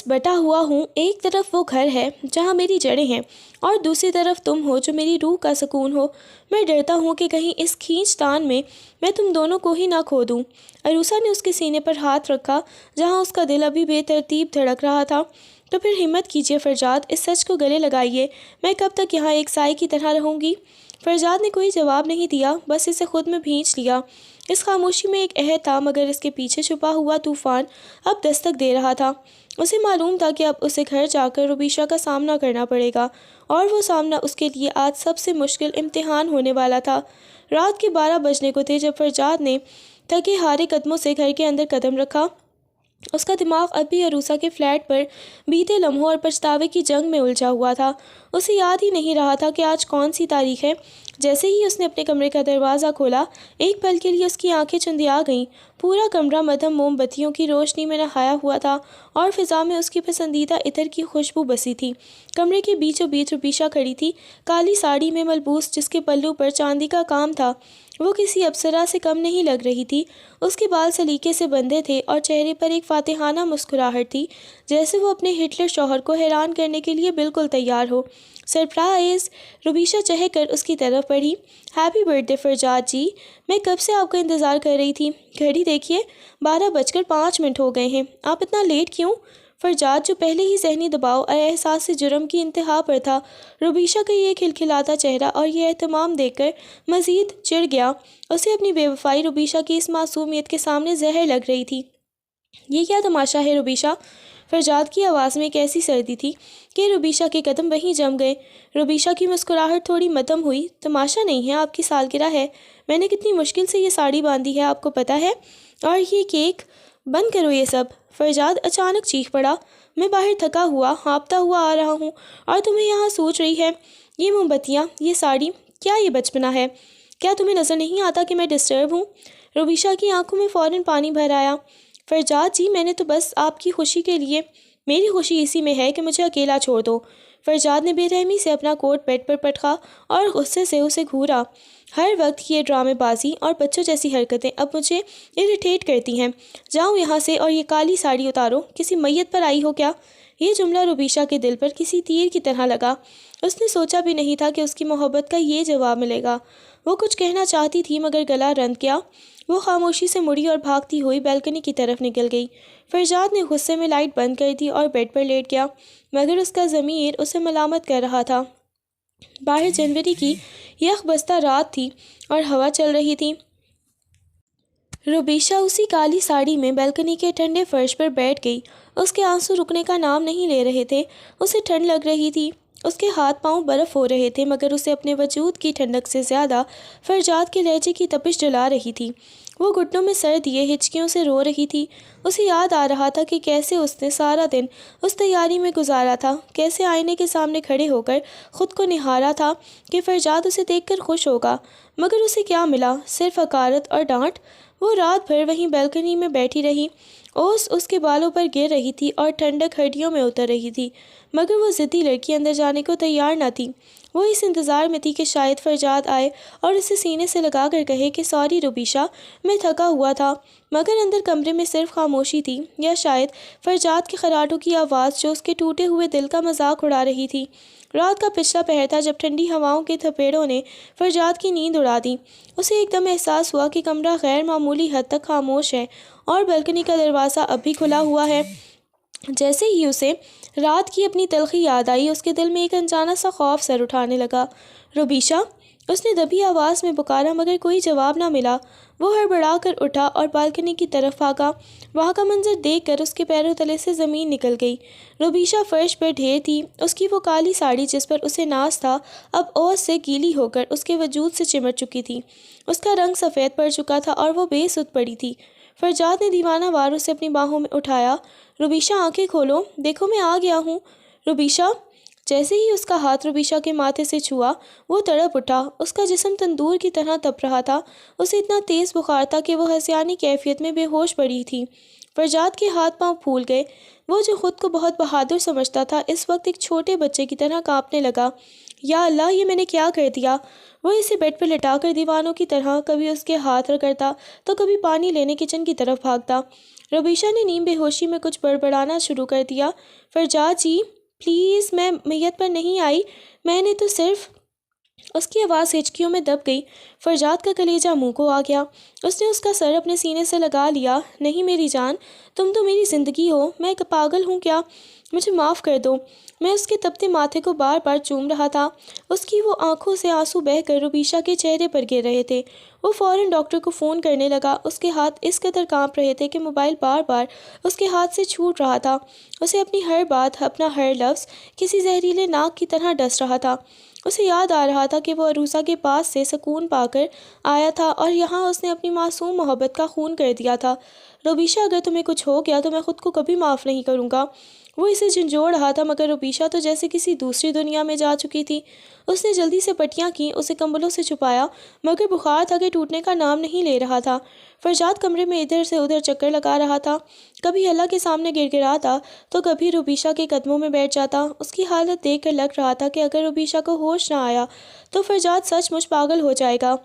بٹا ہوا ہوں۔ ایک طرف وہ گھر ہے جہاں میری جڑیں ہیں، اور دوسری طرف تم ہو جو میری روح کا سکون ہو۔ میں ڈرتا ہوں کہ کہیں اس کھینچ تان میں تم دونوں کو ہی نہ کھو دوں۔ عروسہ نے اس کے سینے پر ہاتھ رکھا جہاں اس کا دل ابھی بے ترتیب دھڑک رہا تھا۔ تو پھر ہمت کیجیے فرجاد، اس سچ کو گلے لگائیے، میں کب تک یہاں ایک سائے کی طرح رہوں گی؟ فرجاد نے کوئی جواب نہیں دیا، بس اسے خود میں بھینچ لیا۔ اس خاموشی میں ایک عہد تھا، مگر اس کے پیچھے چھپا ہوا طوفان اب دستک دے رہا تھا۔ اسے معلوم تھا کہ اب اسے گھر جا کر روبیشا کا سامنا کرنا پڑے گا، اور وہ سامنا اس کے لیے آج سب سے مشکل امتحان ہونے والا تھا۔ رات کے 12 بجنے کو تھے جب فرجاد نے تھکے ہارے قدموں سے گھر کے اندر قدم رکھا۔ اس کا دماغ اب بھی عروسہ کے فلیٹ پر بیتے لمحوں اور پچھتاوے کی جنگ میں الجھا ہوا تھا۔ اسے یاد ہی نہیں رہا تھا کہ آج کون سی تاریخ ہے۔ جیسے ہی اس نے اپنے کمرے کا دروازہ کھولا، ایک پل کے لیے اس کی آنکھیں چندیا گئیں۔ پورا کمرہ مدھم موم بتیوں کی روشنی میں نہایا ہوا تھا اور فضا میں اس کی پسندیدہ عطر کی خوشبو بسی تھی۔ کمرے کے بیچوں بیچ روبیشا کھڑی تھی، کالی ساڑی میں ملبوس، جس کے پلو پر چاندی کا کام تھا۔ وہ کسی اپسرا سے کم نہیں لگ رہی تھی۔ اس کے بال سلیقے سے بندھے تھے اور چہرے پر ایک فاتحانہ مسکراہٹ تھی، جیسے وہ اپنے ہٹلر شوہر کو حیران کرنے کے لیے بالکل تیار ہو۔ سرپرائز! روبیشا چہک کر اس کی طرف بڑھی۔ ہیپی برتھ ڈے فرجاد جی، میں کب سے آپ کا انتظار کر رہی تھی۔ گھڑی دیکھیے، 12:05 ہو گئے ہیں، آپ اتنا لیٹ کیوں؟ فرجاد، جو پہلے ہی ذہنی دباؤ اور احساس جرم کی انتہا پر تھا، روبیشا کا یہ کھلکھلاتا چہرہ اور یہ اہتمام دیکھ کر مزید چڑھ گیا۔ اسے اپنی بے وفائی روبیشا کی اس معصومیت کے سامنے زہر لگ رہی تھی۔ یہ کیا تماشا ہے روبیشا؟ فرجاد کی آواز میں ایک ایسی سردی تھی کہ روبیشا کے قدم وہیں جم گئے۔ روبیشا کی مسکراہٹ تھوڑی مدھم ہوئی۔ تماشا نہیں ہے، آپ کی سالگرہ ہے۔ میں نے کتنی مشکل سے یہ ساڑی باندھی ہے، آپ کو پتہ ہے؟ اور یہ کیک، بند کرو یہ سب۔ فرجاد اچانک چیخ پڑا، میں باہر تھکا ہوا ہانپتا ہوا آ رہا ہوں، اور تمہیں یہاں سوچ رہی ہے یہ موم بتیاں، یہ ساڑی، کیا یہ بچپنا ہے؟ کیا تمہیں نظر نہیں آتا کہ میں ڈسٹرب ہوں؟ روبیشا کی آنکھوں میں فوراً پانی بھر آیا۔ فرجاد جی، میں نے تو بس آپ کی خوشی کے لیے، میری خوشی اسی میں ہے کہ مجھے اکیلا چھوڑ دو۔ فرجاد نے بے رحمی سے اپنا کوٹ بیڈ پر پٹکا اور غصے سے اسے گھورا۔ ہر وقت یہ ڈرامے بازی اور بچوں جیسی حرکتیں اب مجھے اریٹیٹ کرتی ہیں۔ جاؤ یہاں سے اور یہ کالی ساڑی اتارو، کسی میت پر آئی ہو کیا؟ یہ جملہ روبیشہ کے دل پر کسی تیر کی طرح لگا۔ اس نے سوچا بھی نہیں تھا کہ اس کی محبت کا یہ جواب ملے گا۔ وہ کچھ کہنا چاہتی تھی مگر گلا رند گیا۔ وہ خاموشی سے مڑی اور بھاگتی ہوئی بیلکنی کی طرف نکل گئی۔ فرجاد نے غصے میں لائٹ بند کر دی اور بیڈ پر لیٹ گیا، مگر اس کا ضمیر اسے ملامت کر رہا تھا۔ باہر جنوری کی یخ بستہ رات تھی اور ہوا چل رہی تھی۔ روبیشہ اسی کالی ساڑی میں بیلکنی کے ٹھنڈے فرش پر بیٹھ گئی۔ اس کے آنسو رکنے کا نام نہیں لے رہے تھے۔ اسے ٹھنڈ لگ رہی تھی، اس کے ہاتھ پاؤں برف ہو رہے تھے، مگر اسے اپنے وجود کی ٹھنڈک سے زیادہ فرجاد کے لہجے کی تپش جلا رہی تھی۔ وہ گھٹنوں میں سر دیے ہچکیوں سے رو رہی تھی۔ اسے یاد آ رہا تھا کہ کیسے اس نے سارا دن اس تیاری میں گزارا تھا، کیسے آئینے کے سامنے کھڑے ہو کر خود کو نہارا تھا کہ فرجاد اسے دیکھ کر خوش ہوگا، مگر اسے کیا ملا؟ صرف حقارت اور ڈانٹ۔ وہ رات بھر وہیں بیلکنی میں بیٹھی رہی۔ اوس اس کے بالوں پر گر رہی تھی اور ٹھنڈک ہڈیوں میں اتر رہی تھی، مگر وہ ضدی لڑکی اندر جانے کو تیار نہ تھی۔ وہ اس انتظار میں تھی کہ شاید فرجاد آئے اور اسے سینے سے لگا کر کہے کہ سوری روبیشہ، میں تھکا ہوا تھا، مگر اندر کمرے میں صرف خاموشی تھی، یا شاید فرجاد کے خراٹوں کی آواز جو اس کے ٹوٹے ہوئے دل کا مذاق اڑا رہی تھی۔ رات کا پچھلا پہر تھا جب ٹھنڈی ہواؤں کے تھپیڑوں نے فرجاد کی نیند اڑا دی۔ اسے ایک دم احساس ہوا کہ کمرہ غیر معمولی حد تک خاموش ہے اور بیلکنی کا دروازہ اب بھی کھلا ہوا ہے۔ جیسے ہی اسے رات کی اپنی تلخی یاد آئی، اس کے دل میں ایک انجانا سا خوف سر اٹھانے لگا۔ روبیشہ، اس نے دبی آواز میں پکارا مگر کوئی جواب نہ ملا۔ وہ ہڑبڑا کر اٹھا اور بالکنی کی طرف بھاگا۔ وہاں کا منظر دیکھ کر اس کے پیروں تلے سے زمین نکل گئی۔ روبیشہ فرش پر ڈھیر تھی۔ اس کی وہ کالی ساڑی جس پر اسے ناز تھا اب اوس سے گیلی ہو کر اس کے وجود سے چمٹ چکی تھی۔ اس کا رنگ سفید پڑ چکا تھا اور وہ بے سدھ پڑی تھی۔ فرجاد نے دیوانہ وار اسے اپنی باہوں میں اٹھایا۔ روبیشہ، آنکھیں کھولو، دیکھو میں آ گیا ہوں۔ روبیشہ، جیسے ہی اس کا ہاتھ روبیشہ کے ماتھے سے چھوا، وہ تڑپ اٹھا۔ اس کا جسم تندور کی طرح تپ رہا تھا۔ اسے اتنا تیز بخار تھا کہ وہ ہسیانی کیفیت میں بے ہوش پڑی تھی۔ فرجاد کے ہاتھ پاؤں پھول گئے۔ وہ جو خود کو بہت بہادر سمجھتا تھا اس وقت ایک چھوٹے بچے کی طرح کانپنے لگا۔ یا اللہ، یہ میں نے کیا کر دیا؟ وہ اسے بیڈ پر لٹا کر دیوانوں کی طرح کبھی اس کے ہاتھ رگڑتا تو کبھی پانی لینے کچن کی طرف بھاگتا۔ روبیشہ نے نیم بے ہوشی میں کچھ بڑبڑانا شروع کر دیا۔ فرجاد جی، پلیز، میں میت پر نہیں آئی، میں نے تو صرف… اس کی آواز ہچکیوں میں دب گئی۔ فرجاد کا کلیجہ منہ کو آ گیا۔ اس نے اس کا سر اپنے سینے سے لگا لیا۔ نہیں میری جان، تم تو میری زندگی ہو، میں ایک پاگل ہوں کیا؟ مجھے معاف کر دو۔ میں اس کے تپتے ماتھے کو بار بار چوم رہا تھا۔ اس کی وہ آنکھوں سے آنسو بہہ کر روبیشہ کے چہرے پر گر رہے تھے۔ وہ فوراً ڈاکٹر کو فون کرنے لگا۔ اس کے ہاتھ اس قدر کانپ رہے تھے کہ موبائل بار بار اس کے ہاتھ سے چھوٹ رہا تھا۔ اسے اپنی ہر بات، اپنا ہر لفظ کسی زہریلے ناک کی طرح ڈس رہا تھا۔ اسے یاد آ رہا تھا کہ وہ عروسہ کے پاس سے سکون پا کر آیا تھا اور یہاں اس نے اپنی معصوم محبت کا خون کر دیا تھا۔ روبیشہ، اگر تمہیں کچھ ہو گیا تو میں خود کو کبھی معاف نہیں کروں گا۔ وہ اسے جھنجھوڑ رہا تھا مگر روبیشہ تو جیسے کسی دوسری دنیا میں جا چکی تھی۔ اس نے جلدی سے پٹیاں کیں، اسے کمبلوں سے چھپایا، مگر بخار تھا کہ ٹوٹنے کا نام نہیں لے رہا تھا۔ فرجاد کمرے میں ادھر سے ادھر چکر لگا رہا تھا، کبھی اللہ کے سامنے گر گراتا تو کبھی روبیشہ کے قدموں میں بیٹھ جاتا۔ اس کی حالت دیکھ کر لگ رہا تھا کہ اگر روبیشہ کو ہوش نہ آیا تو فرجاد سچ مچ پاگل ہو جائے گا۔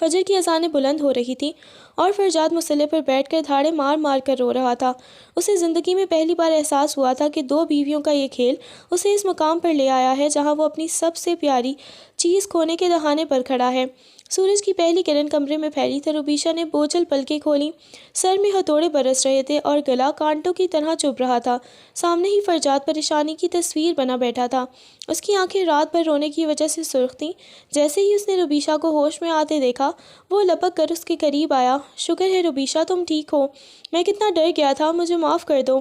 فجر کی اذانیں بلند ہو رہی تھیں اور فرجاد مصلے پر بیٹھ کر دھاڑے مار مار کر رو رہا تھا۔ اسے زندگی میں پہلی بار احساس ہوا تھا کہ دو بیویوں کا یہ کھیل اسے اس مقام پر لے آیا ہے جہاں وہ اپنی سب سے پیاری چیز کھونے کے دہانے پر کھڑا ہے۔ سورج کی پہلی کرن کمرے میں پھیلی تو روبیشہ نے بوجھل پلکیں کھولیں۔ سر میں ہتھوڑے برس رہے تھے اور گلا کانٹوں کی طرح چبھ رہا تھا۔ سامنے ہی فرجاد پریشانی کی تصویر بنا بیٹھا تھا۔ اس کی آنکھیں رات بھر رونے کی وجہ سے سرخ تھیں۔ جیسے ہی اس نے روبیشہ کو ہوش میں آتے دیکھا، وہ لپک کر اس کے قریب آیا۔ شکر ہے روبیشہ، تم ٹھیک ہو، میں کتنا ڈر گیا تھا، مجھے معاف کر دو،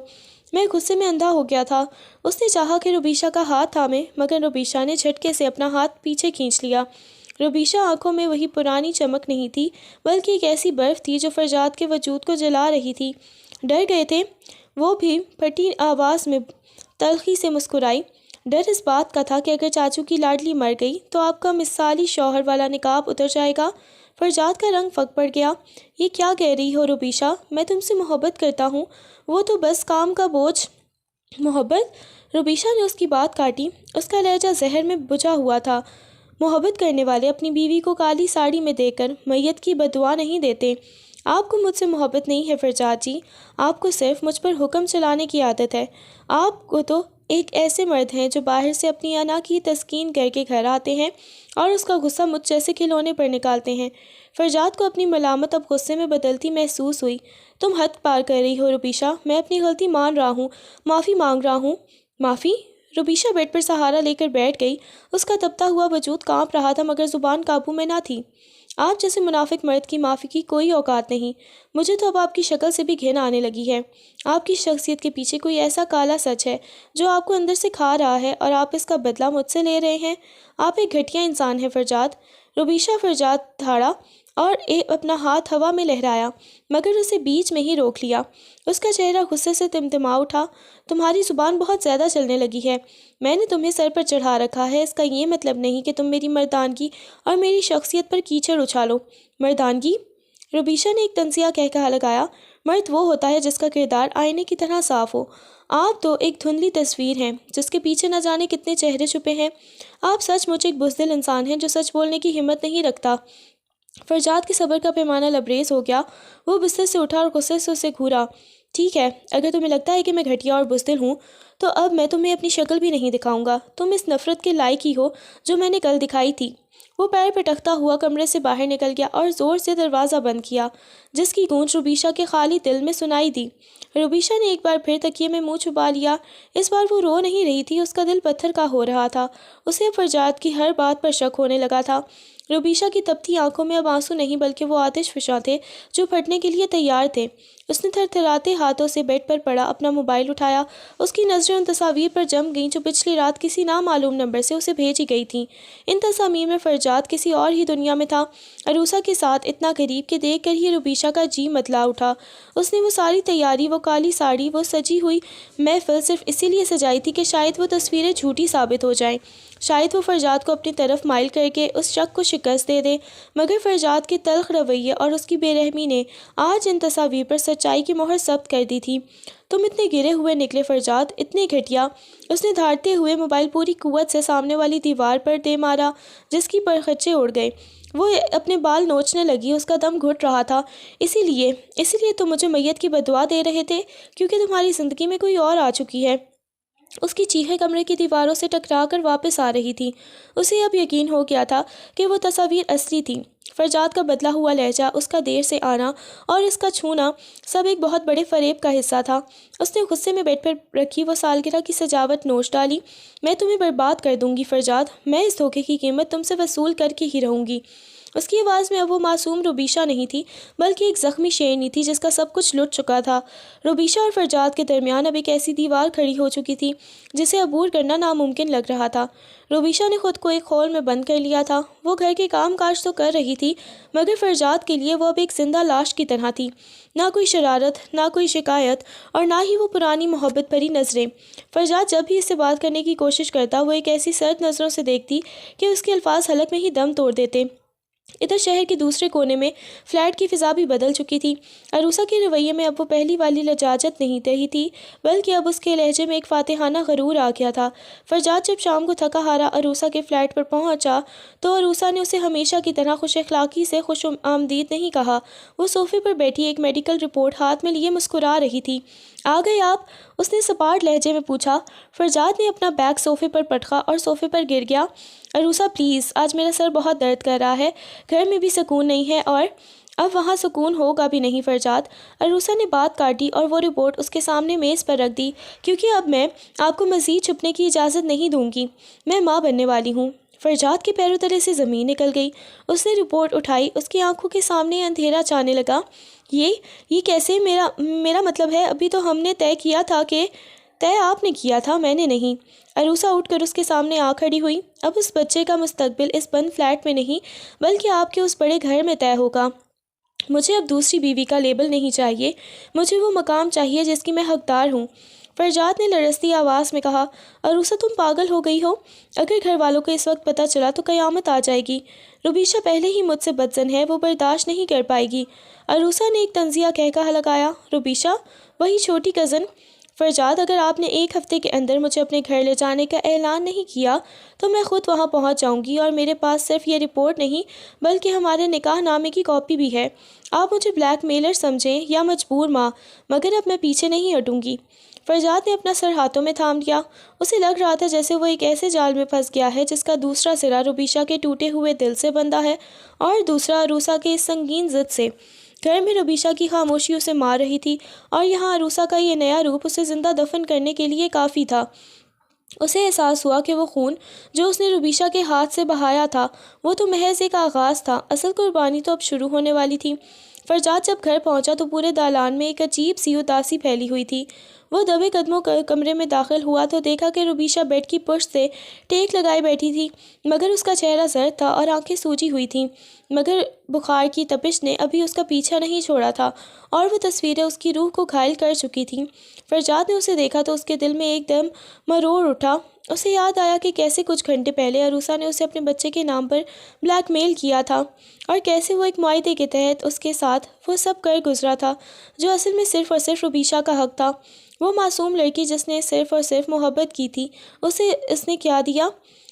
میں غصے میں اندھا ہو گیا تھا۔ اس نے چاہا کہ روبیشہ کا ہاتھ تھامے مگر روبیشہ نے جھٹکے سے اپنا ہاتھ پیچھے کھینچ لیا۔ روبیشہ آنکھوں میں وہی پرانی چمک نہیں تھی بلکہ ایک ایسی برف تھی جو فرجاد کے وجود کو جلا رہی تھی۔ ڈر گئے تھے؟ وہ بھی پھٹی آواز میں تلخی سے مسکرائی۔ ڈر اس بات کا تھا کہ اگر چاچو کی لاڈلی مر گئی تو آپ کا مثالی شوہر والا نقاب اتر جائے گا۔ فرجاد کا رنگ پھک پڑ گیا۔ یہ کیا کہہ رہی ہو روبیشہ؟ میں تم سے محبت کرتا ہوں، وہ تو بس کام کا بوجھ۔ محبت؟ روبیشہ نے اس کی بات کاٹی۔ اس کا لہجہ زہر میں بجھا ہوا تھا۔ محبت کرنے والے اپنی بیوی کو کالی ساڑی میں دیکھ کر میت کی بد دعا نہیں دیتے۔ آپ کو مجھ سے محبت نہیں ہے فرجاد جی، آپ کو صرف مجھ پر حکم چلانے کی عادت ہے۔ آپ کو تو ایک ایسے مرد ہیں جو باہر سے اپنی انا کی تسکین کر کے گھر آتے ہیں اور اس کا غصہ مجھ جیسے کھلونے پر نکالتے ہیں۔ فرجاد کو اپنی ملامت اب غصے میں بدلتی محسوس ہوئی۔ تم حد پار کر رہی ہو روبیشہ، میں اپنی غلطی مان رہا ہوں، معافی مانگ رہا ہوں۔ معافی؟ روبیشہ بیڈ پر سہارا لے کر بیٹھ گئی۔ اس کا تپتا ہوا وجود کانپ رہا تھا مگر زبان قابو میں نہ تھی۔ آپ جیسے منافق مرد کی معافی کی کوئی اوقات نہیں۔ مجھے تو اب آپ کی شکل سے بھی گھن آنے لگی ہے۔ آپ کی شخصیت کے پیچھے کوئی ایسا کالا سچ ہے جو آپ کو اندر سے کھا رہا ہے اور آپ اس کا بدلہ مجھ سے لے رہے ہیں۔ آپ ایک گھٹیا انسان ہیں فرجاد۔ روبیشہ فرجاد دھاڑا اور اپنا ہاتھ ہوا میں لہرایا مگر اسے بیچ میں ہی روک لیا۔ اس کا چہرہ غصے سے تمتما اٹھا۔ تمہاری زبان بہت زیادہ چلنے لگی ہے۔ میں نے تمہیں سر پر چڑھا رکھا ہے، اس کا یہ مطلب نہیں کہ تم میری مردانگی اور میری شخصیت پر کیچڑ اچھالو۔ مردانگی؟ روبیشہ نے ایک طنزیہ کہکہا لگایا۔ مرد وہ ہوتا ہے جس کا کردار آئینے کی طرح صاف ہو۔ آپ تو ایک دھندلی تصویر ہیں جس کے پیچھے نہ جانے کتنے چہرے چھپے ہیں۔ آپ سچ مچ ایک بزدل انسان ہیں جو سچ بولنے کی ہمت نہیں رکھتا۔ فرجاد کے صبر کا پیمانہ لبریز ہو گیا۔ وہ بستر سے اٹھا اور غصے سے اسے گھورا۔ ٹھیک ہے، اگر تمہیں لگتا ہے کہ میں گھٹیا اور بزدل ہوں تو اب میں تمہیں اپنی شکل بھی نہیں دکھاؤں گا۔ تم اس نفرت کے لائق ہی ہو جو میں نے کل دکھائی تھی۔ وہ پیر پٹکتا ہوا کمرے سے باہر نکل گیا اور زور سے دروازہ بند کیا جس کی گونج روبیشہ کے خالی دل میں سنائی دی۔ روبیشہ نے ایک بار پھر تکیے میں منہ چھپا لیا۔ اس بار وہ رو نہیں رہی تھی، اس کا دل پتھر کا ہو رہا تھا۔ اسے فرجاد کی ہر بات پر شک ہونے لگا تھا۔ روبیشہ کی تپتی آنکھوں میں اب آنسو نہیں بلکہ وہ آتش فشاں تھے جو پھٹنے کے لیے تیار تھے۔ اس نے تھر تھراتے ہاتھوں سے بیڈ پر پڑا اپنا موبائل اٹھایا۔ اس کی نظریں ان تصاویر پر جم گئیں جو پچھلی رات کسی نامعلوم نمبر سے اسے بھیجی گئی تھیں۔ ان تصاویر میں فرجاد کسی اور ہی دنیا میں تھا، عروسہ کے ساتھ اتنا قریب کہ دیکھ کر ہی روبیشہ کا جی متلا اٹھا۔ اس نے وہ ساری تیاری، وہ کالی ساڑی، وہ سجی ہوئی محفل صرف اسی لیے سجائی تھی کہ شاید وہ تصویریں جھوٹی ثابت ہو جائیں، شاید وہ فرجاد کو اپنی طرف مائل کر کے اس شک کو شکست دے دے۔ مگر فرجاد کے تلخ رویے اور اس کی بے رحمی نے آج ان تصاویر پر سچائی کی مہر ثبت کر دی تھی۔ تم اتنے گرے ہوئے نکلے فرجاد، اتنے گھٹیا۔ اس نے دھاڑتے ہوئے موبائل پوری قوت سے سامنے والی دیوار پر دے مارا جس کی پرخچے اڑ گئے۔ وہ اپنے بال نوچنے لگی، اس کا دم گھٹ رہا تھا۔ اسی لیے تم مجھے میت کی بددعا دے رہے تھے کیونکہ تمہاری زندگی میں کوئی اور آ چکی ہے۔ اس کی چیخیں کمرے کی دیواروں سے ٹکرا کر واپس آ رہی تھی۔ اسے اب یقین ہو گیا تھا کہ وہ تصاویر اصلی تھیں۔ فرجاد کا بدلا ہوا لہجہ، اس کا دیر سے آنا اور اس کا چھونا سب ایک بہت بڑے فریب کا حصہ تھا۔ اس نے غصے میں بیڈ پر رکھی وہ سالگرہ کی سجاوٹ نوچ ڈالی۔ میں تمہیں برباد کر دوں گی فرجاد، میں اس دھوکے کی قیمت تم سے وصول کر کے ہی رہوں گی۔ اس کی آواز میں اب وہ معصوم روبیشہ نہیں تھی بلکہ ایک زخمی شیرنی تھی جس کا سب کچھ لٹ چکا تھا۔ روبیشہ اور فرجاد کے درمیان اب ایک ایسی دیوار کھڑی ہو چکی تھی جسے عبور کرنا ناممکن لگ رہا تھا۔ روبیشہ نے خود کو ایک خول میں بند کر لیا تھا۔ وہ گھر کے کام کاج تو کر رہی تھی مگر فرجاد کے لیے وہ اب ایک زندہ لاش کی طرح تھی۔ نہ کوئی شرارت، نہ کوئی شکایت اور نہ ہی وہ پرانی محبت بھری نظریں۔ فرجاد جب بھی اس سے بات کرنے کی کوشش کرتا وہ ایک ایسی سرد نظروں سے دیکھتی کہ اس کے الفاظ حلق میں ہی دم توڑ دیتے۔ ادھر شہر کے دوسرے کونے میں فلیٹ کی فضا بھی بدل چکی تھی۔ عروسہ کے رویے میں اب وہ پہلی والی لجاجت نہیں رہی تھی بلکہ اب اس کے لہجے میں ایک فاتحانہ غرور آ گیا تھا۔ فرجاد جب شام کو تھکا ہارا عروسہ کے فلیٹ پر پہنچا تو عروسہ نے اسے ہمیشہ کی طرح خوش اخلاقی سے خوش آمدید نہیں کہا۔ وہ صوفے پر بیٹھی ایک میڈیکل رپورٹ ہاتھ میں لیے مسکرا رہی تھی۔ آ گئے آپ؟ اس نے سپاٹ لہجے میں پوچھا۔ فرجاد نے اپنا بیگ صوفے پر پٹکا اور صوفے پر گر گیا۔ عروسہ پلیز، آج میرا سر بہت درد کر رہا ہے، گھر میں بھی سکون نہیں ہے اور اب وہاں سکون ہوگا بھی نہیں فرجاد۔ عروسہ نے بات کاٹی اور وہ رپورٹ اس کے سامنے میز پر رکھ دی۔ کیونکہ اب میں آپ کو مزید چھپنے کی اجازت نہیں دوں گی، میں ماں بننے والی ہوں۔ فرجاد کے پیروں تلے سے زمین نکل گئی۔ اس نے رپورٹ اٹھائی، اس کی آنکھوں کے سامنے اندھیرا چھانے لگا۔ یہ کیسے؟ میرا مطلب ہے ابھی تو ہم نے طے کیا تھا کہ طے آپ نے کیا تھا، میں نے نہیں۔ عروسہ اٹھ کر اس کے سامنے آ کھڑی ہوئی۔ اب اس بچے کا مستقبل اس بند فلیٹ میں نہیں بلکہ آپ کے اس بڑے گھر میں طے ہوگا۔ مجھے اب دوسری بیوی کا لیبل نہیں چاہیے، مجھے وہ مقام چاہیے جس کی میں حقدار ہوں۔ فرجاد نے لرزتی آواز میں کہا۔ عروسہ تم پاگل ہو گئی ہو، اگر گھر والوں کو اس وقت پتہ چلا تو قیامت آ جائے گی۔ روبیشہ پہلے ہی مجھ سے بدظن ہے، وہ برداشت نہیں کر پائے گی۔ عروسہ نے ایک طنزیہ کہکہا لگایا۔ روبیشہ؟ وہی چھوٹی کزن فرجاد، اگر آپ نے 1 ہفتے کے اندر مجھے اپنے گھر لے جانے کا اعلان نہیں کیا تو میں خود وہاں پہنچ جاؤں گی، اور میرے پاس صرف یہ رپورٹ نہیں بلکہ ہمارے نکاح نامے کی کاپی بھی ہے۔ آپ مجھے بلیک میلر سمجھیں یا مجبور ماں، مگر اب میں پیچھے نہیں ہٹوں گی۔ فرجاد نے اپنا سر ہاتھوں میں تھام لیا۔ اسے لگ رہا تھا جیسے وہ ایک ایسے جال میں پھنس گیا ہے جس کا دوسرا سرا روبیشہ کے ٹوٹے ہوئے دل سے بندھا ہے اور دوسرا عروسہ کے اس سنگین ضد سے۔ گھر میں روبیشہ کی خاموشی اسے مار رہی تھی، اور یہاں عروسہ کا یہ نیا روپ اسے زندہ دفن کرنے کے لیے کافی تھا۔ اسے احساس ہوا کہ وہ خون جو اس نے روبیشہ کے ہاتھ سے بہایا تھا وہ تو محض ایک آغاز تھا، اصل قربانی تو اب شروع ہونے والی تھی۔ فرجاد جب گھر پہنچا تو پورے دالان میں ایک عجیب سی اداسی پھیلی ہوئی تھی۔ وہ دبے قدموں کمرے میں داخل ہوا تو دیکھا کہ روبیشہ بیڈ کی پشت سے ٹیک لگائے بیٹھی تھی، مگر اس کا چہرہ زرد تھا اور آنکھیں سوجی ہوئی تھیں، مگر بخار کی تپش نے ابھی اس کا پیچھا نہیں چھوڑا تھا اور وہ تصویریں اس کی روح کو گھائل کر چکی تھیں۔ فرجاد نے اسے دیکھا تو اس کے دل میں ایک دم مروڑ اٹھا۔ اسے یاد آیا کہ کیسے کچھ گھنٹے پہلے عروسہ نے اسے اپنے بچے کے نام پر بلیک میل کیا تھا، اور کیسے وہ ایک معاہدے کے تحت اس کے ساتھ وہ سب کر گزرا تھا جو اصل میں صرف اور صرف روبیشہ کا حق تھا۔ وہ معصوم لڑکی جس نے صرف اور صرف محبت کی تھی، اسے اس نے کیا دیا؟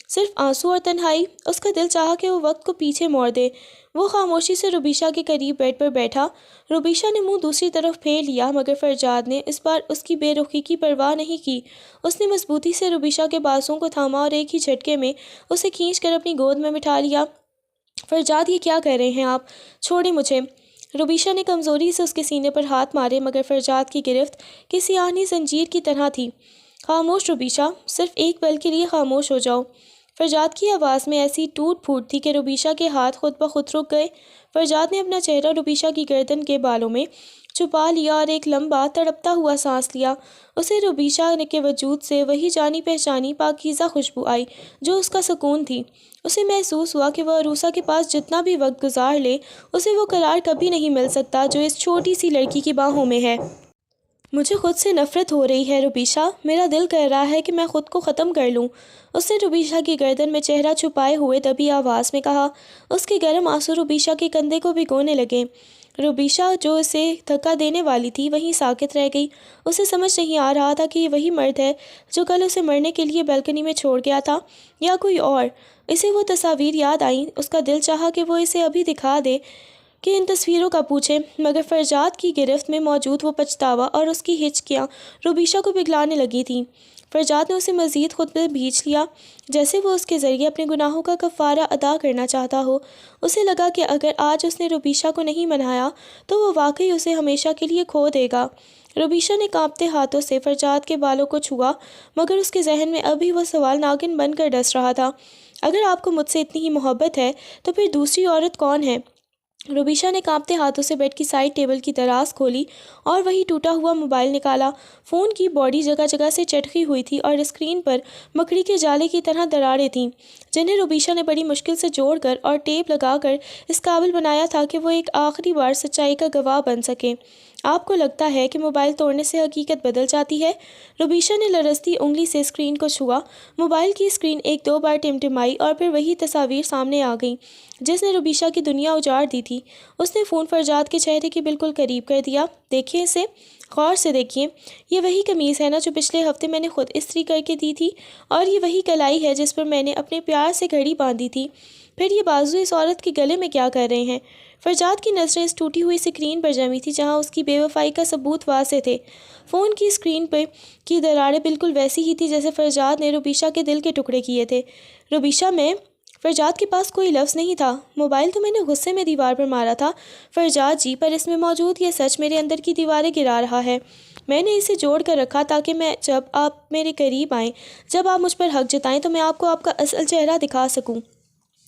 صرف آنسو اور تنہائی۔ اس کا دل چاہا کہ وہ وقت کو پیچھے موڑ دے۔ وہ خاموشی سے روبیشہ کے قریب بیڈ پر بیٹھا۔ روبیشہ نے منہ دوسری طرف پھیر لیا، مگر فرجاد نے اس بار اس کی بے رخی کی پرواہ نہیں کی۔ اس نے مضبوطی سے روبیشہ کے بازوں کو تھاما اور ایک ہی جھٹکے میں اسے کھینچ کر اپنی گود میں بٹھا لیا۔ فرجاد، یہ کیا کر رہے ہیں آپ؟ چھوڑیں مجھے۔ روبیشہ نے کمزوری سے اس کے سینے پر ہاتھ مارے، مگر فرجاد کی گرفت کسی آہنی زنجیر کی طرح تھی۔ خاموش روبیشہ، صرف ایک پل کے لیے خاموش ہو جاؤ۔ فرجاد کی آواز میں ایسی ٹوٹ پھوٹ تھی کہ روبیشہ کے ہاتھ خود بخود رک گئے۔ فرجاد نے اپنا چہرہ روبیشہ کی گردن کے بالوں میں چھپا لیا اور ایک لمبا تڑپتا ہوا سانس لیا۔ اسے روبیشہ کے وجود سے وہی جانی پہچانی پاکیزہ خوشبو آئی جو اس کا سکون تھی۔ اسے محسوس ہوا کہ وہ عروسہ کے پاس جتنا بھی وقت گزار لے اسے وہ قرار کبھی نہیں مل سکتا جو اس چھوٹی سی لڑکی کی باہوں میں ہے۔ مجھے خود سے نفرت ہو رہی ہے روبیشہ، میرا دل کہہ رہا ہے کہ میں خود کو ختم کر لوں۔ اس نے روبیشہ کی گردن میں چہرہ چھپائے ہوئے دبی آواز میں کہا۔ اس کے گرم آنسو روبیشہ کے کندھے کو بھگونے لگے۔ روبیشہ جو اسے دھکا دینے والی تھی وہیں ساکت رہ گئی۔ اسے سمجھ نہیں آ رہا تھا کہ یہ وہی مرد ہے جو کل اسے مرنے کے لیے بالکنی میں چھوڑ گیا تھا، یا کوئی اور۔ اسے وہ تصاویر یاد آئیں۔ اس کا دل چاہا کہ وہ اسے ابھی دکھا دے، کہ ان تصویروں کا پوچھے، مگر فرجاد کی گرفت میں موجود وہ پچھتاوا اور اس کی ہچکیاں روبیشہ کو پگھلانے لگی تھیں۔ فرجاد نے اسے مزید خود میں بھینچ لیا، جیسے وہ اس کے ذریعے اپنے گناہوں کا کفارہ ادا کرنا چاہتا ہو۔ اسے لگا کہ اگر آج اس نے روبیشہ کو نہیں منایا تو وہ واقعی اسے ہمیشہ کے لیے کھو دے گا۔ روبیشہ نے کانپتے ہاتھوں سے فرجاد کے بالوں کو چھوا، مگر اس کے ذہن میں ابھی وہ سوال ناگن بن کر ڈس رہا تھا، اگر آپ کو مجھ سے اتنی ہی محبت ہے تو پھر دوسری عورت کون ہے؟ روبیشہ نے کانپتے ہاتھوں سے بیڈ کی سائڈ ٹیبل کی دراز کھولی اور وہی ٹوٹا ہوا موبائل نکالا۔ فون کی باڈی جگہ جگہ سے چٹکی ہوئی تھی اور اسکرین پر مکڑی کے جالے کی طرح دراڑیں تھیں، جنہیں روبیشہ نے بڑی مشکل سے جوڑ کر اور ٹیپ لگا کر اس قابل بنایا تھا کہ وہ ایک آخری بار سچائی کا گواہ بن سکے۔ آپ کو لگتا ہے کہ موبائل توڑنے سے حقیقت بدل جاتی ہے؟ روبیشہ نے لرزتی انگلی سے اسکرین کو چھوا۔ موبائل کی اسکرین 1-2 بار ٹمٹمائی اور پھر وہی تصاویر سامنے آ گئیں جس نے روبیشہ کی دنیا اجاڑ دی تھی۔ اس نے فون فرجاد کے چہرے کے بالکل قریب کر دیا۔ دیکھیں اسے، غور سے دیکھیے، یہ وہی قمیض ہے نا جو پچھلے ہفتے میں نے خود استری کر کے دی تھی، اور یہ وہی کلائی ہے جس پر میں نے اپنے پیار سے گھڑی باندھی تھی۔ پھر یہ بازو اس عورت کے گلے میں کیا کر رہے ہیں؟ فرجاد کی نظریں اس ٹوٹی ہوئی اسکرین پر جمی تھی جہاں اس کی بے وفائی کا ثبوت واضح تھے۔ فون کی اسکرین پہ کی دراڑیں بالکل ویسی ہی تھی جیسے فرجاد نے روبیشہ کے دل کے ٹکڑے کیے تھے۔ روبیشہ، میں… فرجاد کے پاس کوئی لفظ نہیں تھا۔ موبائل تو میں نے غصے میں دیوار پر مارا تھا فرجاد جی، پر اس میں موجود یہ سچ میرے اندر کی دیواریں گرا رہا ہے۔ میں نے اسے جوڑ کر رکھا تاکہ میں جب آپ میرے قریب آئیں، جب آپ مجھ پر حق جتائیں تو میں آپ کو آپ کا اصل چہرہ دکھا سکوں۔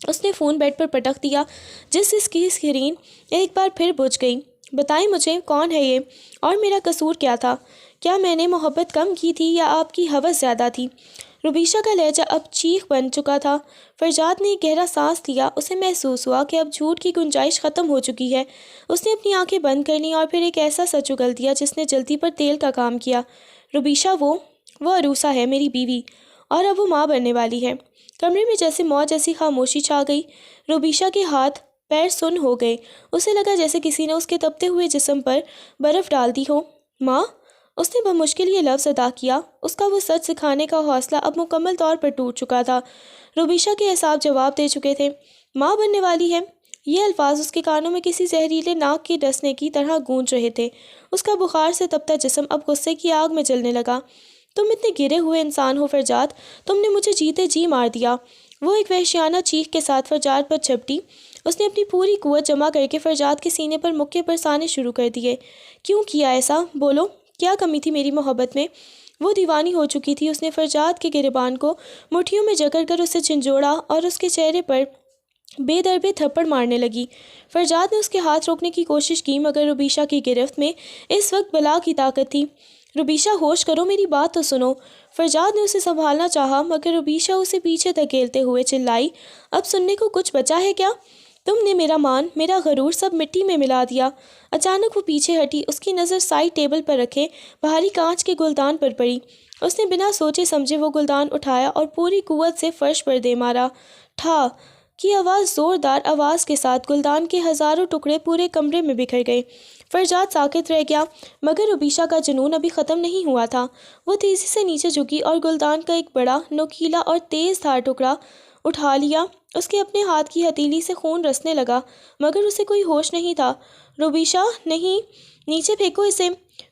اس نے فون بیڈ پر پٹک دیا جس سے اس کی اسکرین ایک بار پھر بجھ گئی۔ بتائیں مجھے، کون ہے یہ؟ اور میرا قصور کیا تھا؟ کیا میں نے محبت کم کی تھی یا آپ کی ہوس زیادہ تھی؟ روبیشہ کا لہجہ اب چیخ بن چکا تھا۔ فرجاد نے ایک گہرا سانس لیا۔ اسے محسوس ہوا کہ اب جھوٹ کی گنجائش ختم ہو چکی ہے۔ اس نے اپنی آنکھیں بند کر لیں اور پھر ایک ایسا سچ اگل دیا جس نے جلدی پر تیل کا کام کیا۔ روبیشہ، وہ عروسہ ہے، میری بیوی، اور اب وہ ماں بننے والی ہے۔ کمرے میں جیسے موت جیسی خاموشی چھا گئی۔ روبیشہ کے ہاتھ پیر سن ہو گئے۔ اسے لگا جیسے کسی نے اس کے تپتے ہوئے جسم پر برف ڈال دی ہو۔ ماں؟ اس نے بمشکل یہ لفظ ادا کیا۔ اس کا وہ سچ سکھانے کا حوصلہ اب مکمل طور پر ٹوٹ چکا تھا۔ روبیشہ کے اعصاب جواب دے چکے تھے۔ ماں بننے والی ہے، یہ الفاظ اس کے کانوں میں کسی زہریلے ناک کے ڈسنے کی طرح گونج رہے تھے۔ اس کا بخار سے تپتا جسم اب غصے کی آگ میں جلنے لگا۔ تم اتنے گرے ہوئے انسان ہو فرجاد، تم نے مجھے جیتے جی مار دیا۔ وہ ایک وحشیانہ چیخ کے ساتھ فرجاد پر جھپٹی۔ اس نے اپنی پوری قوت جمع کر کے فرجاد کے سینے پر مکے برسانے شروع کر دیے۔ کیوں کیا ایسا؟ بولو، کیا کمی تھی میری محبت میں؟ وہ دیوانی ہو چکی تھی۔ اس نے فرجاد کے گریبان کو مٹھیوں میں جکڑ کر اسے جھنجھوڑا اور اس کے چہرے پر بے دربے تھپڑ مارنے لگی۔ فرجاد نے اس کے ہاتھ روکنے کی کوشش کی، مگر روبیشہ کی گرفت میں اس وقت بلا کی طاقت تھی۔ روبیشہ، ہوش کرو، میری بات تو سنو۔ فرجاد نے اسے سنبھالنا چاہا، مگر روبیشہ اسے پیچھے دھکیلتے ہوئے چلائی، اب سننے کو کچھ بچا ہے کیا؟ تم نے میرا مان، میرا غرور سب مٹی میں ملا دیا۔ اچانک وہ پیچھے ہٹی، اس کی نظر سائڈ ٹیبل پر رکھے بھاری کانچ کے گلدان پر پڑی۔ اس نے بنا سوچے سمجھے وہ گلدان اٹھایا اور پوری قوت سے فرش پر دے مارا۔ ٹھا کی آواز زوردار آواز کے ساتھ گلدان کے ہزاروں ٹکڑے پورے کمرے میں بکھر گئے۔ فرجاد ساکت رہ گیا، مگر روبیشہ کا جنون ابھی ختم نہیں ہوا تھا۔ وہ تیزی سے نیچے جھکی اور گلدان کا ایک بڑا، نوکیلا اور تیز دھار ٹکڑا اٹھا لیا۔ اس کے اپنے ہاتھ کی ہتھیلی سے خون رسنے لگا، مگر اسے کوئی ہوش نہیں تھا۔ روبیشہ، نہیں، نیچے پھینکو اسے۔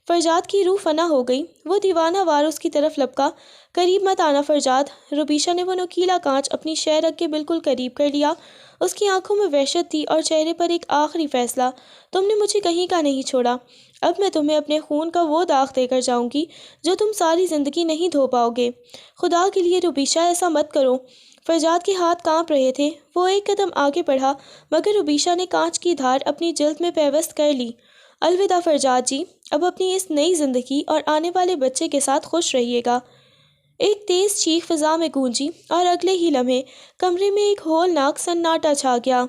فرجاد کی روح فنا ہو گئی۔ وہ دیوانہ وار اس کی طرف لپکا۔ قریب مت آنا فرجاد۔ روبیشہ نے وہ نوکیلا کانچ اپنی شہ رکھ کے بالکل قریب کر لیا۔ اس کی آنکھوں میں وحشت تھی اور چہرے پر ایک آخری فیصلہ۔ تم نے مجھے کہیں کا نہیں چھوڑا، اب میں تمہیں اپنے خون کا وہ داغ دے کر جاؤں گی جو تم ساری زندگی نہیں دھو پاؤ گے۔ خدا کے لیے روبیشہ، ایسا مت کرو۔ فرجاد کے ہاتھ کانپ رہے تھے۔ وہ ایک قدم آگے بڑھا، مگر روبیشہ نے کانچ کی دھار اپنی جلد میں پیوست کر لی۔ الوداع فرجاد جی، اب اپنی اس نئی زندگی اور آنے والے بچے کے ساتھ خوش رہیے گا۔ ایک تیز چیخ فضا میں گونجی اور اگلے ہی لمحے کمرے میں ایک ہولناک سناٹا چھا گیا۔